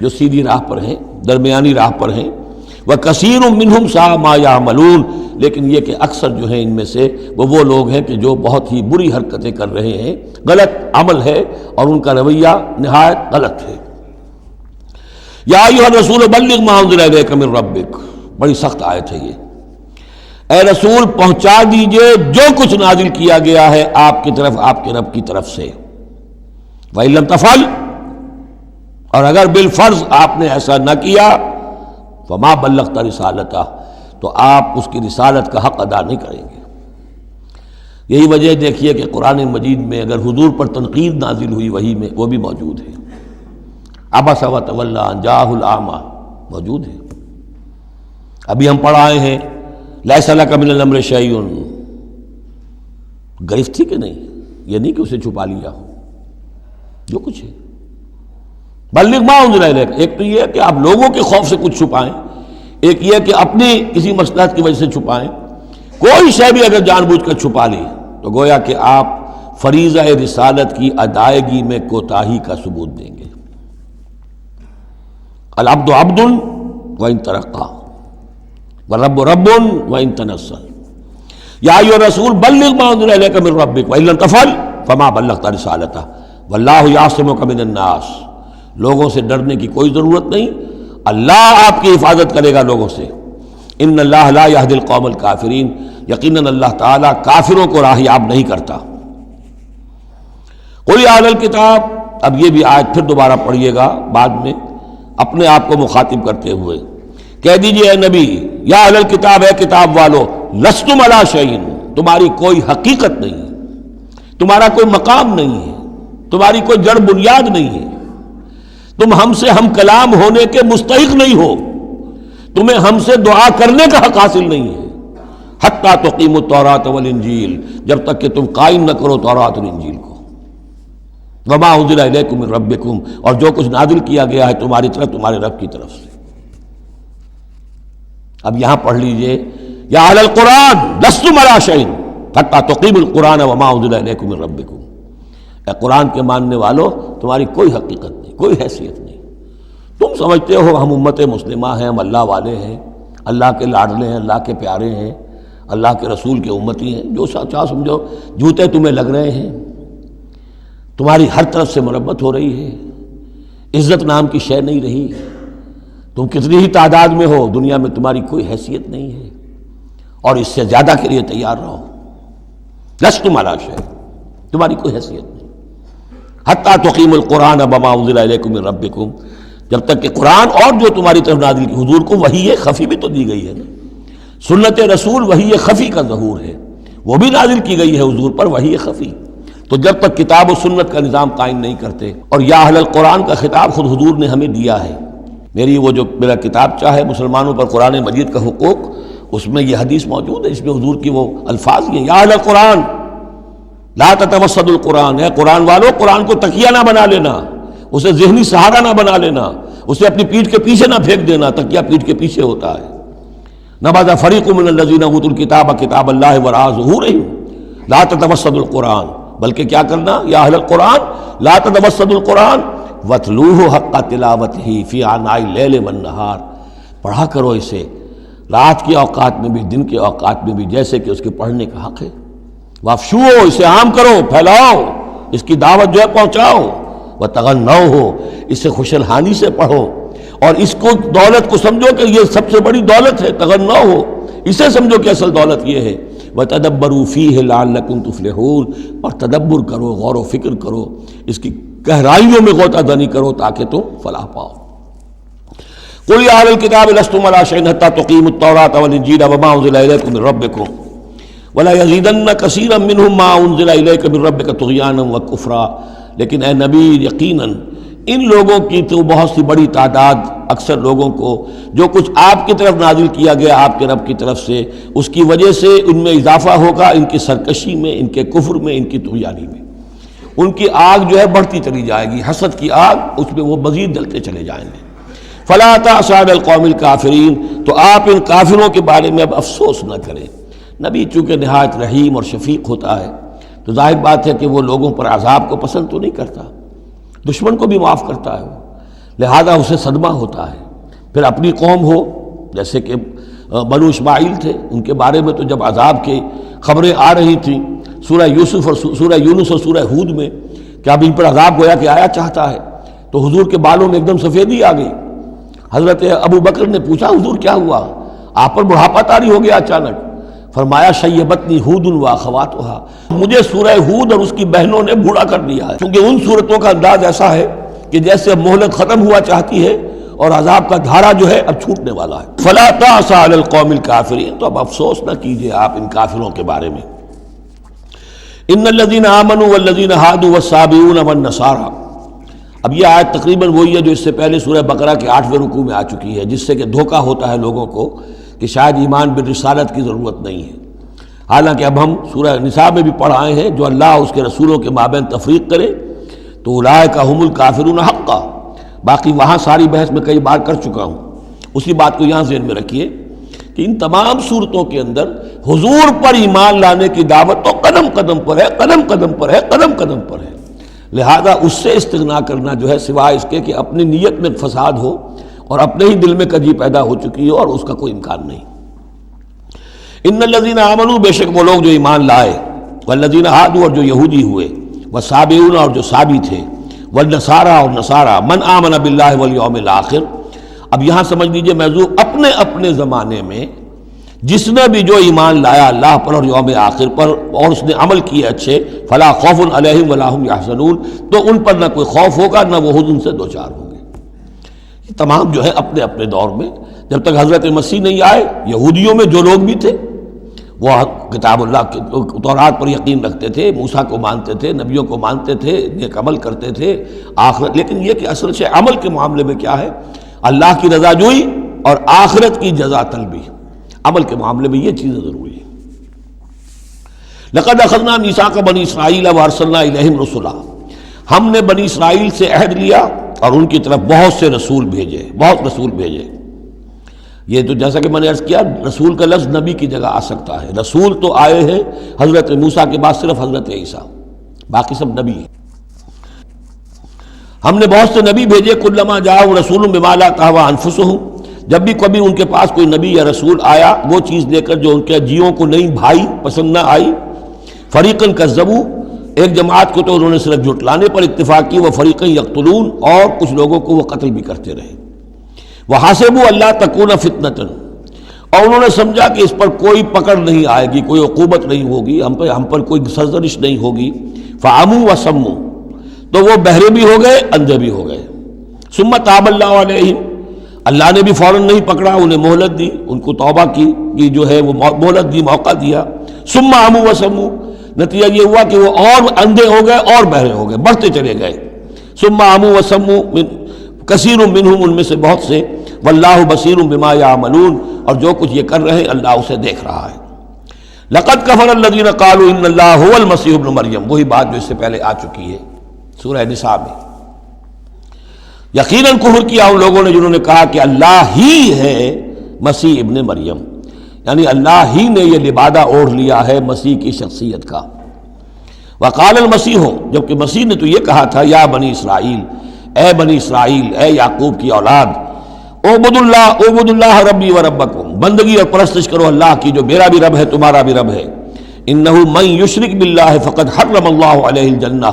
جو سیدھی راہ پر ہیں، درمیانی راہ پر ہیں۔ وَكَثِيرٌ مِّنْهُمْ سَاءَ مَا يَعْمَلُونَ، لیکن یہ کہ اکثر جو ہیں ان میں سے وہ لوگ ہیں کہ جو بہت ہی بری حرکتیں کر رہے ہیں، غلط عمل ہے اور ان کا رویہ نہایت غلط ہے۔ یا ایھا الرسول بلغ ما انزل الیک من ربک، بڑی سخت آیت ہے یہ۔ اے رسول پہنچا دیجئے جو کچھ نازل کیا گیا ہے آپ کی طرف، آپ کے رب کی طرف سے۔ وَإِن لَّمْ تَفْعَلْ، اور اگر بالفرض آپ نے ایسا نہ کیا، فَمَا بَلَّغْتَ رِسَالَتَهُ، تو آپ اس کی رسالت کا حق ادا نہیں کریں گے۔ یہی وجہ دیکھیے کہ قرآن مجید میں اگر حضور پر تنقید نازل ہوئی وحی میں، وہ بھی موجود ہے۔ عبس وتولی ان جاءہ الاعمی موجود ہے۔ ابھی ہم پڑھ آئے ہیں لیس لک من الامر شیء، گرفت تھی کہ نہیں؟ یہ نہیں کہ اسے چھپا لیا ہو، جو کچھ ہے۔ بلغ ما انزل الیک، ایک تو یہ ہے کہ آپ لوگوں کے خوف سے کچھ چھپائیں، ایک یہ کہ اپنی کسی مصلحت کی وجہ سے چھپائیں۔ کوئی شے بھی اگر جان بوجھ کر چھپا لی تو گویا کہ آپ فریضہ رسالت کی ادائیگی میں کوتاہی کا ثبوت دیں گے۔ العبد عبد وان ترقى والرب رب وان تنزل، یا ایھا الرسول بلغ ما انزل الیک من ربک وان لم تفعل فما بلغت رسالتہ واللہ یعصمک من الناس، لوگوں سے ڈرنے کی کوئی ضرورت نہیں، اللہ آپ کی حفاظت کرے گا لوگوں سے۔ ان اللہ لا یہدی القوم الکافرین، یقیناً اللہ تعالیٰ کافروں کو راہیاب نہیں کرتا۔ قل یا اہل الکتاب، اب یہ بھی آیت پھر دوبارہ پڑھیے گا بعد میں اپنے آپ کو مخاطب کرتے ہوئے، کہہ دیجئے اے نبی، یا اہل الکتاب، اے کتاب والو، لستم علی شیء، تمہاری کوئی حقیقت نہیں ہے، تمہارا کوئی مقام نہیں ہے، تمہاری کوئی جڑ بنیاد نہیں ہے، تم ہم سے ہم کلام ہونے کے مستحق نہیں ہو، تمہیں ہم سے دعا کرنے کا حق حاصل نہیں ہے، حتی تقیموا التوراۃ والانجیل، جب تک کہ تم قائم نہ کرو تورات اور انجیل کو، وما انزل الیکم من ربکم، اور جو کچھ نازل کیا گیا ہے تمہاری طرف، تمہارے رب کی طرف سے۔ اب یہاں پڑھ لیجئے، یا اہل القرآن لستم علی شیء حتی تقیموا القرآن وما انزل الیکم من ربکم، اے قرآن کے ماننے والو، تمہاری کوئی حقیقت نہیں، کوئی حیثیت نہیں، تم سمجھتے ہو ہم امت مسلمہ ہیں، ہم اللہ والے ہیں، اللہ کے لاڈلے ہیں، اللہ کے پیارے ہیں، اللہ کے رسول کے امتی ہیں، جو چاہو سمجھو، جوتے تمہیں لگ رہے ہیں، تمہاری ہر طرف سے مرمت ہو رہی ہے، عزت نام کی شے نہیں رہی، تم کتنی ہی تعداد میں ہو، دنیا میں تمہاری کوئی حیثیت نہیں ہے، اور اس سے زیادہ کے لیے تیار رہو، لستم علی شیء، تمہاری کوئی حیثیت نہیں، حتی تقیم القرآن بما انزل الیکم من ربکم، جب تک کہ قرآن اور جو تمہاری طرف نازل کی، حضور کو وحی خفی بھی تو دی گئی ہے نا، سنت رسول وحی خفی کا ظہور ہے، وہ بھی نازل کی گئی ہے حضور پر وحی خفی، تو جب تک کتاب و سنت کا نظام قائم نہیں کرتے، اور یا اہل القرآن کا خطاب خود حضور نے ہمیں دیا ہے، میرا کتاب چاہے مسلمانوں پر قرآن مجید کا حقوق، اس میں یہ حدیث موجود ہے، اس میں حضور کی وہ الفاظ ہیں، یا اہل القرآن لا تتوسدوا القرآن، ہے قرآن والو، قرآن کو تکیہ نہ بنا لینا، اسے ذہنی سہارا نہ بنا لینا، اسے اپنی پیٹھ کے پیچھے نہ پھینک دینا، تکیہ پیٹھ کے پیچھے ہوتا ہے، نبذ فریق من الذین اوتوا الکتاب کتاب اللہ وراء ظہورہم لا تتوسدوا القرآن، بلکہ کیا کرنا، یا اہل القرآن لا تتوسدوا القرآن واتلوہ حق تلاوتہ فی آناء اللیل والنہار، پڑھا کرو اسے رات کے اوقات میں بھی دن کے اوقات میں بھی جیسے کہ اس کے پڑھنے کا حق ہے، وافشوہ، اسے عام کرو، پھیلاؤ، اس کی دعوت جو ہے پہنچاؤ، وتغنوہ، اسے خوش الحانی سے پڑھو، اور اس کو دولت کو سمجھو کہ یہ سب سے بڑی دولت ہے، تغنوہ، اسے سمجھو کہ اصل دولت یہ ہے، وتدبروا فیہ لعلکم تفلحون، اور تدبر کرو، غور و فکر کرو، اس کی گہرائیوں میں غوطہ زنی کرو تاکہ تم فلاح پاؤ۔ قل یا اہل الکتاب لستم علی شیء حتی تقیموا التوراۃ والانجیل وما انزل الیکم من ربکم ولا یزیدن کثیرا منہم ما انزل الیک من ربک طغیانا وکفرا، لیکن اے نبی یقیناً ان لوگوں کی تو بہت سی بڑی تعداد، اکثر لوگوں کو جو کچھ آپ کی طرف نازل کیا گیا آپ کے رب کی طرف سے، اس کی وجہ سے ان میں اضافہ ہوگا، ان کی سرکشی میں، ان کے کفر میں، ان کی طغیانی میں، ان کی آگ جو ہے بڑھتی چلی جائے گی، حسد کی آگ، اس میں وہ مزید جلتے چلے جائیں گے۔ فلا تأس علی القوم الکافرین، تو آپ ان کافروں کے بارے میں اب افسوس نہ کریں۔ نبی چونکہ نہایت رحیم اور شفیق ہوتا ہے تو ظاہر بات ہے کہ وہ لوگوں پر عذاب کو پسند تو نہیں کرتا، دشمن کو بھی معاف کرتا ہے وہ، لہذا اسے صدمہ ہوتا ہے۔ پھر اپنی قوم ہو، جیسے کہ بنو اسماعیل تھے، ان کے بارے میں تو جب عذاب کی خبریں آ رہی تھیں سورہ یوسف اور سورہ یونس اور سورہ ہود میں کہ اب ان پر عذاب گویا کہ آیا چاہتا ہے، تو حضور کے بالوں میں ایک دم سفیدی آ گئی۔ حضرت ابو بکر نے پوچھا حضور کیا ہوا، آپ پر بڑھاپا طاری ہو گیا اچانک؟ فرمایا شیبتنی ہود و اخواتھا، مجھے سورہ ہود اور اس کی بہنوں نے بوڑھا کر دیا ہے، کیونکہ ان صورتوں کا انداز ایسا ہے کہ جیسے اب مہلت ختم ہوا چاہتی ہے اور عذاب کا دھارا جو ہے اب چھوٹنے والا ہے۔ فلا تأس علی القوم الکافرین، تو اب افسوس نہ کیجیے آپ ان کافروں کے بارے میں۔ ان الذین آمنوا والذین ہادوا والصابئون والنصارى، اب یہ آیت تقریباً وہی ہے جو اس سے پہلے سورہ بقرہ کے 8ویں رکوع میں آ چکی ہے، جس سے کہ دھوکہ ہوتا ہے لوگوں کو کہ شاید ایمان بالرسالت کی ضرورت نہیں ہے، حالانکہ اب ہم سورہ نساء میں بھی پڑھ آئے ہیں جو اللہ اس کے رسولوں کے مابین تفریق کرے تو اولئک ھم الکافرون حقا، باقی وہاں ساری بحث میں کئی بار کر چکا ہوں، اسی بات کو یہاں ذہن میں رکھیے کہ ان تمام صورتوں کے اندر حضور پر ایمان لانے کی دعوت تو قدم قدم پر ہے، قدم قدم پر ہے، قدم قدم پر ہے، لہذا اس سے استغنا کرنا جو ہے سوائے اس کے کہ اپنی نیت میں فساد ہو اور اپنے ہی دل میں کجی پیدا ہو چکی ہو، اور اس کا کوئی امکان نہیں۔ ان الذین آمنوا، بے شک وہ لوگ جو ایمان لائے، والذین ہادوا، اور جو یہودی ہوئے، والصابئون، اور جو صابی تھے، والنصارى، اور نصارى، من آمن باللہ والیوم الآخر۔ اب یہاں سمجھ لیجئے موضوع اپنے اپنے زمانے میں جس نے بھی جو ایمان لایا اللہ پر اور یوم آخر پر اور اس نے عمل کیے اچھے، فلا خوف علیہم ولا هم یحزنون، تو ان پر نہ کوئی خوف ہوگا نہ وہ حزن سے دوچار ہوں گے۔ یہ تمام جو ہے اپنے اپنے دور میں، جب تک حضرت مسیح نہیں آئے، یہودیوں میں جو لوگ بھی تھے وہ کتاب اللہ تورات پر یقین رکھتے تھے، موسیٰ کو مانتے تھے، نبیوں کو مانتے تھے، نیک عمل کرتے تھے آخرت، لیکن یہ کہ اصل سے عمل کے معاملے میں کیا ہے، اللہ کی رضا جوئی اور آخرت کی جزا طلبی، عمل کے معاملے میں یہ چیزیں ضروری ہیں۔ لقد اخذنا میثاق بنی اسرائیل وارسلنا الیہم رسلا، ہم نے بنی اسرائیل سے عہد لیا اور ان کی طرف بہت سے رسول بھیجے، بہت رسول بھیجے۔ یہ تو جیسا کہ میں نے عرض کیا، رسول کا لفظ نبی کی جگہ آ سکتا ہے، رسول تو آئے ہیں حضرت موسیٰ کے بعد صرف حضرت عیسیٰ، باقی سب نبی ہیں۔ ہم نے بہت سے نبی بھیجے، کلما جاءہم رسول بما لا تہوی انفسہم، جب بھی کبھی ان کے پاس کوئی نبی یا رسول آیا وہ چیز لے کر جو ان کے جیوں کو نہیں بھائی، پسند نہ آئی، فریقاً کذبوا، ایک جماعت کو تو انہوں نے صرف جھٹلانے پر اتفاق کی، وہ فریقاً یقتلون، اور کچھ لوگوں کو وہ قتل بھی کرتے رہے۔ وحسبوا اللہ تکون فتنۃ، اور انہوں نے سمجھا کہ اس پر کوئی پکڑ نہیں آئے گی، کوئی عقوبت نہیں ہوگی، ہم پر کوئی سرزنش نہیں ہوگی، فعموا وصموا، تو وہ بہرے بھی ہو گئے، اندھے بھی ہو گئے۔ ثم تاب اللہ علیہم، اللہ نے بھی فوراً نہیں پکڑا، انہیں مہلت دی، ان کو توبہ کی جو ہے وہ مہلت دی، موقع دیا۔ ثم عموا وصموا، نتیجہ یہ ہوا کہ وہ اور اندھے ہو گئے اور بہرے ہو گئے، بڑھتے چلے گئے۔ ثم عموا وصموا کثیر منہم، ان میں سے بہت سے، واللہ بصیر بما یعملون، اور جو کچھ یہ کر رہے ہیں اللہ اسے دیکھ رہا ہے۔ لقد کفر الذین قالوا ان اللہ هو المسیح ابن مریم، وہی بات جو اس سے پہلے آ چکی ہے سورہ نساء میں۔ یقیناً کفر کیا ان لوگوں نے جنہوں نے کہا کہ اللہ ہی ہے مسیح ابن مریم، یعنی اللہ ہی نے یہ لبادہ اوڑھ لیا ہے مسیح کی شخصیت کا۔ وقال المسیح، جبکہ مسیح نے تو یہ کہا تھا یا بنی اسرائیل، اے بنی اسرائیل، اے یعقوب کی اولاد، اعبدوا اللہ ربی و ربکم، بندگی اور پرستش کرو اللہ کی جو میرا بھی رب ہے تمہارا بھی رب ہے۔ انہ من یشرک باللہ فقد حرم اللہ علیہ الجنہ،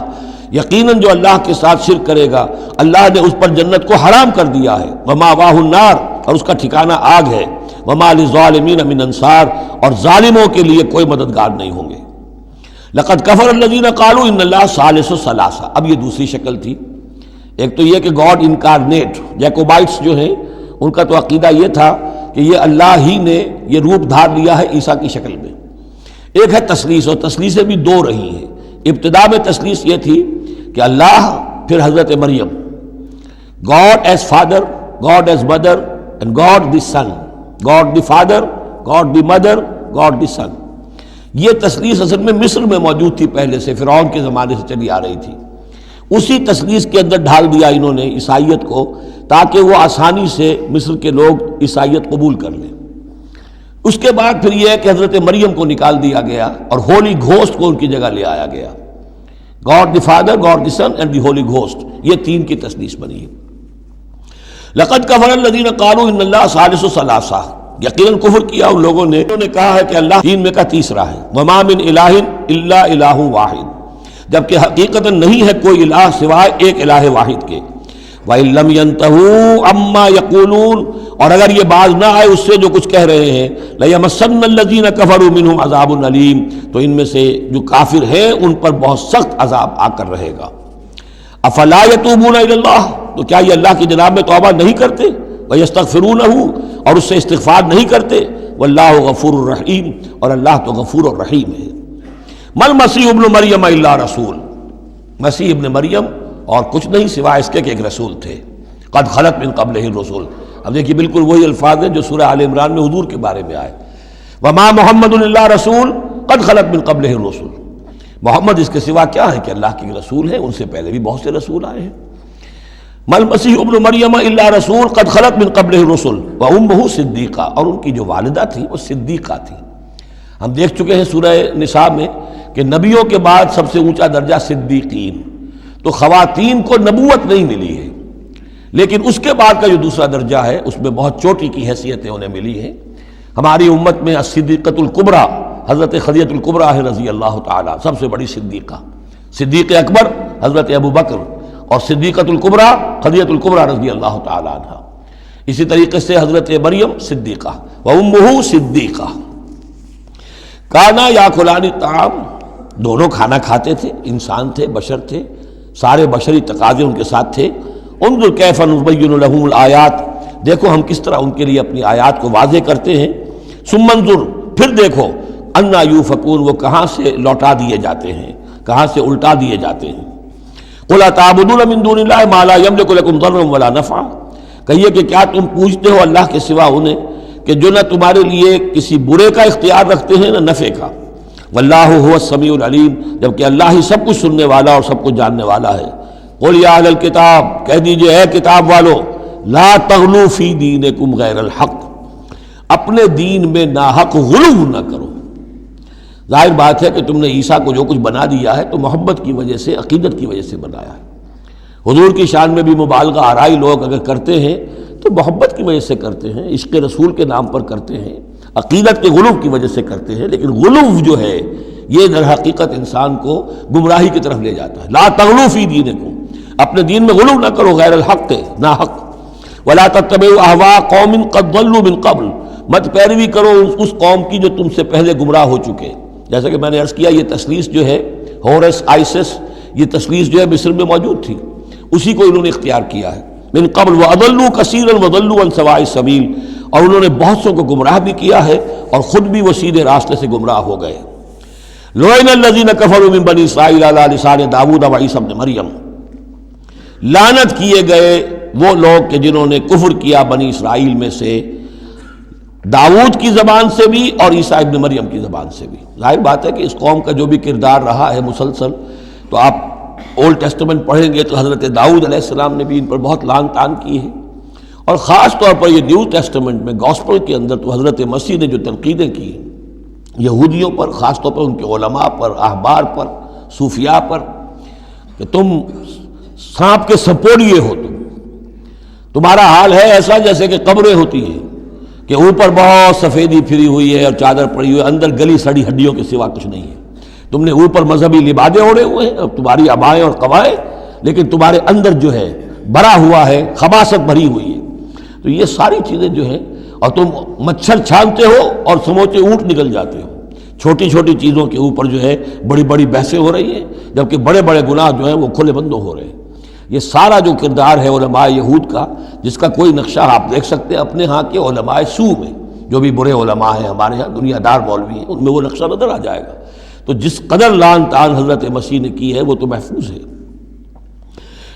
یقیناً جو اللہ کے ساتھ شرک کرے گا اللہ نے اس پر جنت کو حرام کر دیا ہے، ومأواہ النار، اور اس کا ٹھکانہ آگ ہے، وما للظالمین من انصار، اور ظالموں کے لیے کوئی مددگار نہیں ہوں گے۔ لقد کفر الذین قالوا ان اللہ ثالث ثلاثہ، اب یہ دوسری شکل تھی۔ ایک تو یہ کہ گاڈ انکارنیٹ، جیکوبائٹس جو ہیں ان کا تو عقیدہ یہ تھا کہ یہ اللہ ہی نے یہ روپ دھار لیا ہے عیسیٰ کی شکل میں۔ ایک ہے تثلیث، اور تثلیثیں بھی دو رہی ہیں۔ ابتدا میں تثلیث یہ تھی کہ اللہ، پھر حضرت Maryam, God is father, God is mother, and God the son, God the father, God the mother, God the son. یہ تثلیث اصل میں مصر میں موجود تھی پہلے سے، فرعون کے زمانے سے چلی آ رہی تھی۔ اسی تثلیث کے اندر ڈھال دیا انہوں نے عیسائیت کو، تاکہ وہ آسانی سے مصر کے لوگ عیسائیت قبول کر لیں۔ اس کے بعد پھر یہ ہے کہ حضرت مریم کو نکال دیا گیا اور ہولی گھوسٹ کو ان کی جگہ لے آیا گیا۔ God the father, God the Son and the Holy Ghost, یہ تین کی تثلیث بنی ہے۔ لقد کفر الذین قالوا ان اللہ ثالث ثلاثہ، یقیناً کفر کیا ان لوگوں نے، انہوں نے کہا ہے کہ اللہ تین میں کا تیسرا ہے۔ وما من الہ الا الہ واحد، جبکہ حقیقتاً نہیں ہے کوئی الہ سوائے ایک الہ واحد کے۔ وَإِن لَّمْ يَنْتَهُوا عَمَّا يَقُولُونَ، اور اگر یہ باز نہ آئے اس سے جو کچھ کہہ رہے ہیں، لَيَمَسَّنَّ الَّذِينَ كَفَرُوا مِنْهُمْ عَذَابٌ أَلِيمٌ، تو ان میں سے جو کافر ہیں ان پر بہت سخت عذاب آ کر رہے گا۔ أَفَلَا يَتُوبُونَ إِلَى اللَّهِ، تو کیا یہ اللہ کی جناب میں توبہ نہیں کرتے؟ وَيَسْتَغْفِرُونَهُ، اور اس سے استغفار نہیں کرتے؟ وَاللَّهُ غَفُورٌ رَحِيمٌ، اور اللہ تو غفور اور رحیم ہے۔ مَا الْمَسِيحُ ابْنُ مَرْيَمَ إِلَّا رَسُولٌ، مسیح ابن مریم اور کچھ نہیں سوائے اس کے کہ ایک رسول تھے۔ قد خلت من قبلہ الرسل، اب دیکھیے بالکل وہی الفاظ ہیں جو سورہ آل عمران میں حضور کے بارے میں آئے، وما محمد الا رسول قد خلت من قبلہ الرسل، محمد اس کے سوا کیا ہے کہ اللہ کے رسول ہیں، ان سے پہلے بھی بہت سے رسول آئے ہیں۔ ما المسیح ابن مریم الا رسول قد خلت من قبلہ الرسل وامہ صدیقہ، اور ان کی جو والدہ تھی وہ صدیقہ تھی۔ ہم دیکھ چکے ہیں سورہ نساء میں کہ نبیوں کے بعد سب سے اونچا درجہ صدیقین، تو خواتین کو نبوت نہیں ملی ہے، لیکن اس کے بعد کا جو دوسرا درجہ ہے اس میں بہت چوٹی کی حیثیتیں انہیں ملی ہیں۔ ہماری امت میں الصدیقۃ الکبریٰ حضرت خدیجہ الکبریٰ رضی اللہ تعالیٰ، سب سے بڑی صدیقہ، صدیق اکبر حضرت ابو بکر، اور صدیقۃ الکبریٰ خدیجہ الکبریٰ رضی اللہ تعالیٰ عنہ۔ اسی طریقے سے حضرت مریم صدیقہ وامہ صدیقہ۔ کانا یاکلان الطعام، دونوں کھانا کھاتے تھے، انسان تھے، بشر تھے، سارے بشری تقاضے ان کے ساتھ تھے۔ انظر کیف نبین لہم الآیات، دیکھو ہم کس طرح ان کے لیے اپنی آیات کو واضح کرتے ہیں۔ ثم انظر، پھر دیکھو، انا یوفکون، وہ کہاں سے لوٹا دیے جاتے ہیں، کہاں سے الٹا دیے جاتے ہیں۔ قل اتعبدون من دون اللہ ما لا یملک لکم ضرا ولا نفعا، کہیے کہ کیا تم پوچھتے ہو اللہ کے سوا انہیں کہ جو نہ تمہارے لیے کسی برے کا اختیار رکھتے ہیں نہ نفع کا۔ واللہ هو السمیع العلیم، جبکہ اللہ ہی سب کچھ سننے والا اور سب کچھ جاننے والا ہے۔ قل یا اہل الکتاب، کہہ دیجئے اے کتاب والو، لا تغلوا فی دینکم غیر الحق، اپنے دین میں ناحق غلو نہ کرو۔ ظاہر بات ہے کہ تم نے عیسیٰ کو جو کچھ بنا دیا ہے تو محبت کی وجہ سے، عقیدت کی وجہ سے بنایا ہے۔ حضور کی شان میں بھی مبالغہ آرائی لوگ اگر کرتے ہیں تو محبت کی وجہ سے کرتے ہیں، عشق رسول کے نام پر کرتے ہیں، عقیدت کے غلو کی وجہ سے کرتے ہیں، لیکن غلو جو ہے یہ در حقیقت انسان کو گمراہی کی طرف لے جاتا ہے۔ لا تغلو فی دینکم، اپنے دین میں غلو نہ کرو غیر الحق نا حق، ولا تتبعوا اہواء قوم قد ضلوا من قبل، مت پیروی کرو اس قوم کی جو تم سے پہلے گمراہ ہو چکے۔ جیسا کہ میں نے عرض کیا، یہ تثلیث جو ہے ہورس آئسس، یہ تثلیث جو ہے مصر میں موجود تھی، اسی کو انہوں نے اختیار کیا ہے۔ من قبل وَأَضَلُّوا كَثِيرًا وَضَلُّوا عَن سَوَاءِ السَّبِيلِ، اور انہوں نے بہت سو کو گمراہ بھی کیا ہے اور خود بھی وہ سیدھے راستے سے گمراہ ہو گئے۔ لُعِنَ الَّذِينَ كَفَرُوا مِن بَنِي إِسرَائِيلَ عَلَىٰ لِسَانِ داؤد وعیسی ابن مریم، لعنت کیے گئے وہ لوگ کہ جنہوں نے کفر کیا بنی اسرائیل میں سے داؤد کی زبان سے بھی اور عیسیٰ ابن مریم کی زبان سے بھی۔ ظاہر بات ہے کہ اس قوم کا جو بھی کردار رہا ہے مسلسل، تو آپ اولڈ ٹیسٹمنٹ پڑھیں گے تو حضرت داؤد علیہ السلام نے بھی ان پر بہت لعن طعن کی ہے، اور خاص طور پر یہ نیو ٹیسٹمنٹ میں گاسپل کے اندر تو حضرت مسیح نے جو تنقیدیں کی یہودیوں پر، خاص طور پر ان کے علماء پر، احبار پر، صوفیاء پر، کہ تم سانپ کے سپوڑیے ہو، تمہارا حال ہے ایسا جیسے کہ قبریں ہوتی ہیں کہ اوپر بہت سفیدی پھری ہوئی ہے اور چادر پڑی ہوئی ہے، اندر گلی سڑی ہڈیوں کے سوا کچھ نہیں ہے۔ تم نے اوپر مذہبی لبادے اوڑے ہوئے ہیں اور تمہاری ابائیں اور قوائیں، لیکن تمہارے اندر جو ہے بھرا ہوا ہے، خباثت بھری ہوئی ہے۔ تو یہ ساری چیزیں جو ہیں، اور تم مچھر چھانتے ہو اور سموچے اونٹ نکل جاتے ہو، چھوٹی چھوٹی چیزوں کے اوپر جو ہے بڑی بڑی بحثیں ہو رہی ہیں، جبکہ بڑے بڑے گناہ جو ہیں وہ کھلے بندوں ہو رہے ہیں۔ یہ سارا جو کردار ہے علماء یہود کا، جس کا کوئی نقشہ آپ دیکھ سکتے ہیں اپنے ہاں کے علماء سو میں، جو بھی برے علماء ہیں ہمارے ہاں دنیا دار مولوی ہیں، ان میں وہ نقشہ نظر آ جائے گا۔ تو جس قدر لعن طعن حضرت مسیح نے کی ہے وہ تو محفوظ ہے۔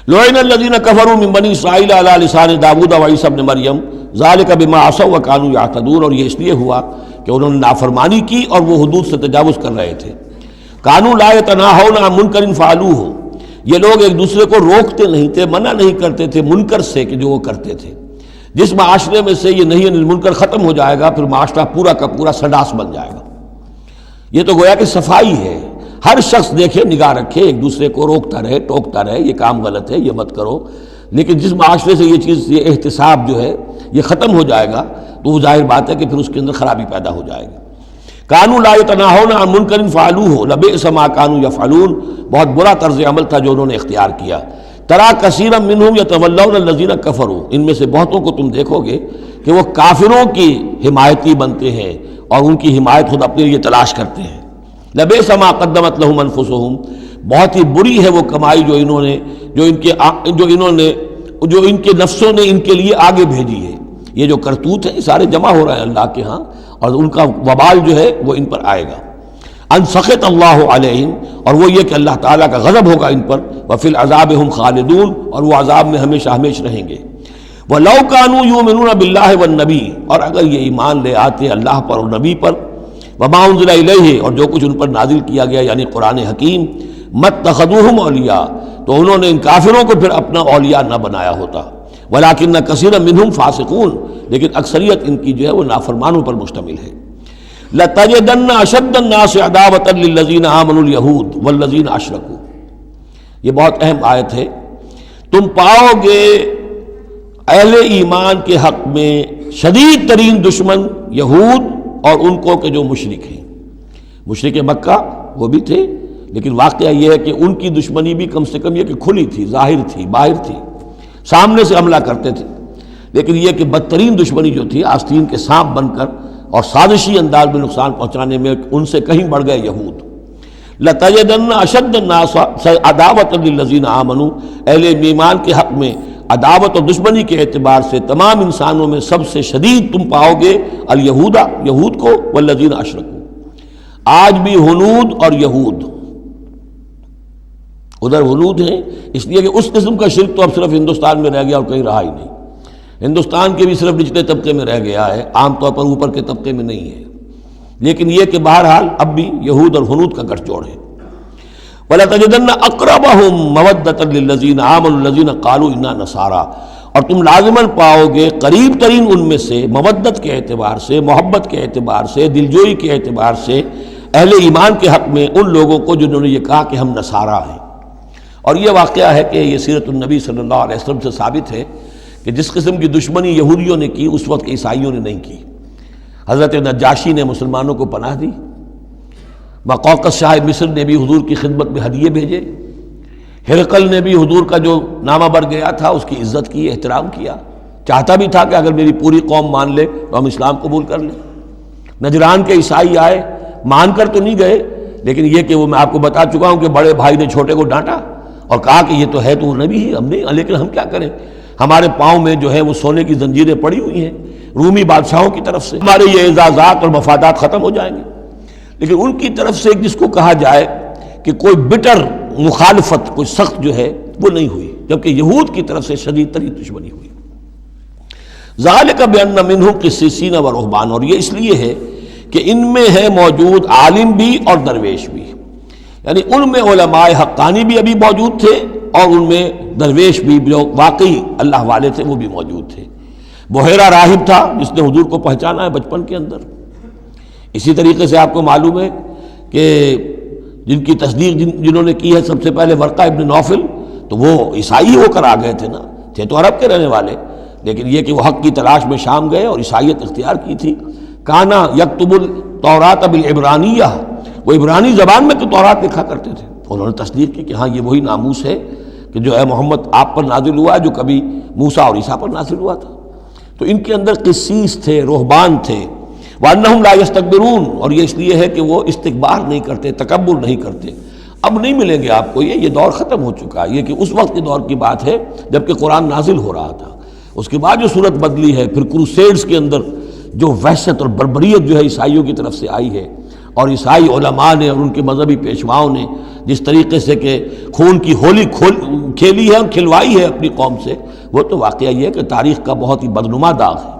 لعن الذین کفروا من بنی اسرائیل علی لسان داؤد وعیسی ابن مریم ذلک بما عصوا وکانوا یعتدون، اور یہ اس لیے ہوا کہ انہوں نے نافرمانی کی اور وہ حدود سے تجاوز کر رہے تھے۔ کانوا لا یتناہون عن منکر فعلوہ، یہ لوگ ایک دوسرے کو روکتے نہیں تھے، منع نہیں کرتے تھے منکر سے کہ جو وہ کرتے تھے۔ جس معاشرے میں سے یہ نہیں منکر ختم ہو جائے گا، پھر معاشرہ پورا کا پورا سڈاس بن جائے گا۔ یہ تو گویا کہ صفائی ہے، ہر شخص دیکھے، نگاہ رکھے، ایک دوسرے کو روکتا رہے، ٹوکتا رہے، یہ کام غلط ہے، یہ مت کرو۔ لیکن جس معاشرے سے یہ چیز، یہ احتساب جو ہے یہ ختم ہو جائے گا، تو وہ ظاہر بات ہے کہ پھر اس کے اندر خرابی پیدا ہو جائے گی۔ کانوا لا یتناہون عن منکر فعلوہ لبئس ما کانوا یفعلون، بہت برا طرز عمل تھا جو انہوں نے اختیار کیا۔ ترا کثیرا منہم یتولون الذین کفروا، ان میں سے بہتوں کو تم دیکھو گے کہ وہ کافروں کی حمایتی بنتے ہیں اور ان کی حمایت خود اپنے لیے تلاش کرتے ہیں۔ لبئس ما قدمت لہم انفسہم، بہت ہی بری ہے وہ کمائی جو ان کے نفسوں نے ان کے لیے آگے بھیجی ہے۔ یہ جو کرتوت ہیں سارے جمع ہو رہے ہیں اللہ کے ہاں، اور ان کا وبال جو ہے وہ ان پر آئے گا۔ ان سخط اللہ علیہم، اور وہ یہ کہ اللہ تعالیٰ کا غضب ہوگا ان پر، وفی العذاب ہم خالدون، اور وہ عذاب میں ہمیشہ ہمیش رہیں گے۔ وَلَوْ كَانُوا يُؤْمِنُونَ بِاللَّهِ وَالنَّبِيِّ، اور اگر یہ ایمان لے آتے اللہ پر اور نبی پر، وَمَا أُنزِلَ إِلَيْهِ، اور جو کچھ ان پر نازل کیا گیا یعنی قرآن حکیم، مَتَّخَذُوهُمْ أَوْلِيَاءَ، تو انہوں نے ان کافروں کو پھر اپنا اولیاء نہ بنایا ہوتا۔ وَلَكِنَّ كَثِيرًا مِّنْهُمْ فَاسِقُونَ، لیکن اکثریت ان کی جو ہے وہ نافرمانوں پر مشتمل ہے۔ لَتَجِدَنَّ أَشَدَّ النَّاسِ عَدَاوَةً لِلَّذِينَ آمَنُوا الْيَهُودَ وَالَّذِينَ أَشْرَكُوا، یہ بہت اہم آیت ہے۔ تم پاؤ گے اہل ایمان کے حق میں شدید ترین دشمن یہود اور ان کو کہ جو مشرک ہیں۔ مشرک مکہ وہ بھی تھے، لیکن واقعہ یہ ہے کہ ان کی دشمنی بھی کم سے کم یہ کہ کھلی تھی، ظاہر تھی، باہر تھی، سامنے سے حملہ کرتے تھے، لیکن یہ کہ بدترین دشمنی جو تھی آستین کے سانپ بن کر اور سازشی انداز میں نقصان پہنچانے میں ان سے کہیں بڑھ گئے یہود۔ لَتَجِدَنَّ أَشَدَّ النَّاسِ عَدَاوَةً لِلَّذِينَ آمَنُوا، اہل ایمان کے حق میں عداوت اور دشمنی کے اعتبار سے تمام انسانوں میں سب سے شدید تم پاؤ گے الیہود، یہود کو، والذین اشرکوا، آج بھی ہنود اور یہود، ادھر ہنود ہیں اس لیے کہ اس قسم کا شرک تو اب صرف ہندوستان میں رہ گیا اور کہیں رہا ہی نہیں۔ ہندوستان کے بھی صرف نچلے طبقے میں رہ گیا ہے، عام طور پر اوپر کے طبقے میں نہیں ہے، لیکن یہ کہ بہرحال اب بھی یہود اور ہنود کا گٹھ جوڑ ہے۔ وَلَتَجِدَنَّ أَقْرَبَهُمْ مَوَدَّةً لِلَّذِينَ آمَنُوا الَّذِينَ قَالُوا إِنَّا نَصَارَىٰ، اور تم لازماً پاؤ گے قریب ترین ان میں سے، مودت کے اعتبار سے، محبت کے اعتبار سے، دلجوئی کے اعتبار سے، اہل ایمان کے حق میں ان لوگوں کو جنہوں نے یہ کہا کہ ہم نصارہ ہیں۔ اور یہ واقعہ ہے کہ یہ سیرت النبی صلی اللہ علیہ وسلم سے ثابت ہے کہ جس قسم کی دشمنی یہودیوں نے کی اس وقت عیسائیوں نے نہیں کی۔ حضرت نجاشی نے مسلمانوں کو پناہ دی، مقوقس شاہ مصر نے بھی حضور کی خدمت میں ہدیے بھیجے، ہرقل نے بھی حضور کا جو نامہ بڑھ گیا تھا اس کی عزت کی، احترام کیا، چاہتا بھی تھا کہ اگر میری پوری قوم مان لے تو ہم اسلام قبول کر لیں۔ نجران کے عیسائی آئے، مان کر تو نہیں گئے، لیکن یہ کہ وہ میں آپ کو بتا چکا ہوں کہ بڑے بھائی نے چھوٹے کو ڈانٹا اور کہا کہ یہ تو ہے تو نبی ہی، ہم نہیں، لیکن ہم کیا کریں، ہمارے پاؤں میں جو ہے وہ سونے کی زنجیریں پڑی ہوئی ہیں رومی بادشاہوں کی طرف سے، ہمارے یہ اعزازات اور مفادات ختم ہو جائیں گے۔ لیکن ان کی طرف سے جس کو کہا جائے کہ کوئی بٹر مخالفت، کوئی سخت جو ہے وہ نہیں ہوئی، جبکہ یہود کی طرف سے شدید ترین دشمنی ہوئی۔ ذالک بأن منہم قسیسین و رہبان، اور یہ اس لیے ہے کہ ان میں ہے موجود عالم بھی اور درویش بھی، یعنی ان میں علماء حقانی بھی ابھی موجود تھے اور ان میں درویش بھی جو واقعی اللہ والے تھے وہ بھی موجود تھے۔ بحیرہ راہب تھا جس نے حضور کو پہچانا ہے بچپن کے اندر۔ اسی طریقے سے آپ کو معلوم ہے کہ جن کی تصدیق جنہوں نے کی ہے سب سے پہلے ورقہ ابن نوفل، تو وہ عیسائی ہو کر آ گئے تھے نا، تھے تو عرب کے رہنے والے، لیکن یہ کہ وہ حق کی تلاش میں شام گئے اور عیسائیت اختیار کی تھی۔ کانا یکتب التوراۃ بالعبرانیہ، وہ عبرانی زبان میں تو تورات لکھا کرتے تھے، انہوں نے تصدیق کی کہ ہاں یہ وہی ناموس ہے کہ جو ہے محمد آپ پر نازل ہوا جو کبھی موسیٰ اور عیسیٰ پر نازل ہوا تھا۔ تو ان کے اندر قسیس تھے، رہبان تھے، وَأَنَّهُمْ لَا يَسْتَكْبِرُونَ، اور یہ اس لیے ہے کہ وہ استکبار نہیں کرتے، تکبر نہیں کرتے۔ اب نہیں ملیں گے آپ کو یہ دور ختم ہو چکا ہے، یہ کہ اس وقت کے دور کی بات ہے جب کہ قرآن نازل ہو رہا تھا۔ اس کے بعد جو صورت بدلی ہے، پھر کروسیڈز کے اندر جو وحشت اور بربریت جو ہے عیسائیوں کی طرف سے آئی ہے، اور عیسائی علماء نے اور ان کے مذہبی پیشواؤں نے جس طریقے سے کہ خون کی ہولی کھیلی ہے اور کھلوائی ہے اپنی قوم سے، وہ تو واقعہ یہ ہے کہ تاریخ کا بہت ہی بدنما داغ ہے۔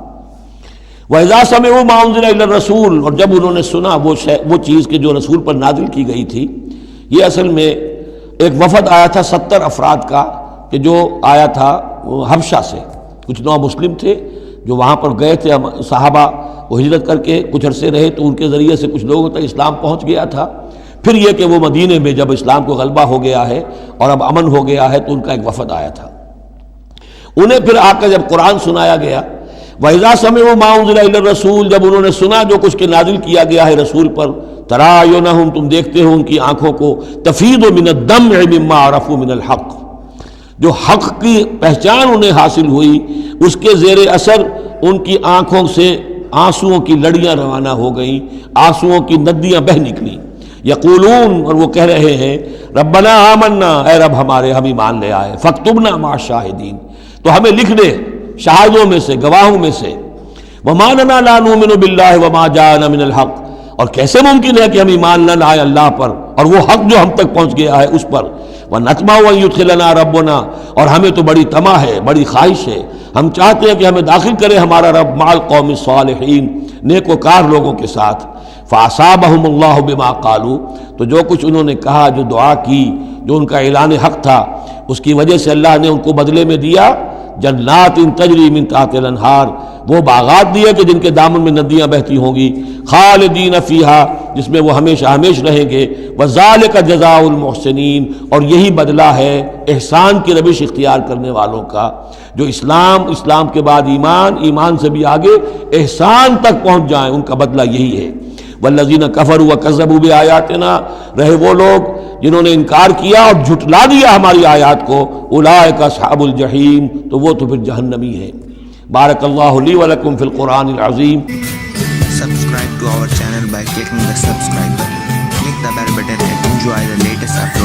وَإِذَا سَمِعُوا مَا أُنزِلَ إِلَى الرَّسُولِ، اور جب انہوں نے سنا وہ چیز کہ جو رسول پر نازل کی گئی تھی، یہ اصل میں ایک وفد آیا تھا 70 افراد کا کہ جو آیا تھا حبشہ سے، کچھ نو مسلم تھے جو وہاں پر گئے تھے، صحابہ وہ ہجرت کر کے کچھ عرصے رہے تو ان کے ذریعے سے کچھ لوگوں تک اسلام پہنچ گیا تھا۔ پھر یہ کہ وہ مدینے میں جب اسلام کو غلبہ ہو گیا ہے اور اب امن ہو گیا ہے تو ان کا ایک وفد آیا تھا۔ انہیں پھر آ کر جب قرآن سنایا گیا، وَإِذَا سَمِعُوا مَا أُنزِلَ إِلَى الرَّسُولِ، جب انہوں نے سنا جو کچھ کہ نازل کیا گیا ہے رسول پر، تَرَىٰ أَعْيُنَهُمْ، تم دیکھتے ہو ان کی آنکھوں کو، تَفِيضُ مِنَ الدَّمْعِ مِمَّا عَرَفُوا مِنَ الْحَقِّ، جو حق کی پہچان انہیں حاصل ہوئی اس کے زیر اثر ان کی آنکھوں سے آنسوؤں کی لڑیاں روانہ ہو گئیں، آنسوؤں کی ندیاں بہہ نکلیں۔ یقولون، اور وہ کہہ رہے ہیں، ربنا آمنا، اے رب ہمارے ہم ایمان لے آئے، فاکتبنا مع الشاہدین، تو ہمیں لکھ دے شاہدوں میں سے، گواہوں میں سے۔ وما لنا لا نؤمن باللہ وما جاءنا من الحق، اور کیسے ممکن ہے کہ ہم ایمان نہ لائیں اللہ پر اور وہ حق جو ہم تک پہنچ گیا ہے اس پر۔ وَنَطْمَعُ أَن يُدْخِلَنَا رَبُّنَا، اور ہمیں تو بڑی طمع ہے، بڑی خواہش ہے، ہم چاہتے ہیں کہ ہمیں داخل کرے ہمارا رب مع القوم الصالحین، نیک وکار لوگوں کے ساتھ۔ فَأَصَابَهُمُ اللَّهُ بِمَا قَالُوا، تو جو کچھ انہوں نے کہا، جو دعا کی، جو ان کا اعلان حق تھا، اس کی وجہ سے اللہ نے ان کو بدلے میں دیا جنات تجری من تحت الانہار، وہ باغات دیے کہ جن کے دامن میں ندیاں بہتی ہوں گی، خالدین فیہا، جس میں وہ ہمیشہ ہمیش رہیں گے، وذالک جزاء المحسنین، اور یہی بدلہ ہے احسان کی روش اختیار کرنے والوں کا، جو اسلام کے بعد ایمان سے بھی آگے احسان تک پہنچ جائیں، ان کا بدلہ یہی ہے۔ والذین کفروا وکذبوا بآیاتنا، رہے وہ لوگ جنہوں نے انکار کیا اور جھٹلا دیا ہماری آیات کو، اولئک اصحاب الجحیم، تو وہ تو پھر جہنمی ہے۔ بارک اللہ لی ولکم فی القرآن العظیم۔ Subscribe to our channel by clicking the subscribe button. Click the bell button and enjoy the latest uploads.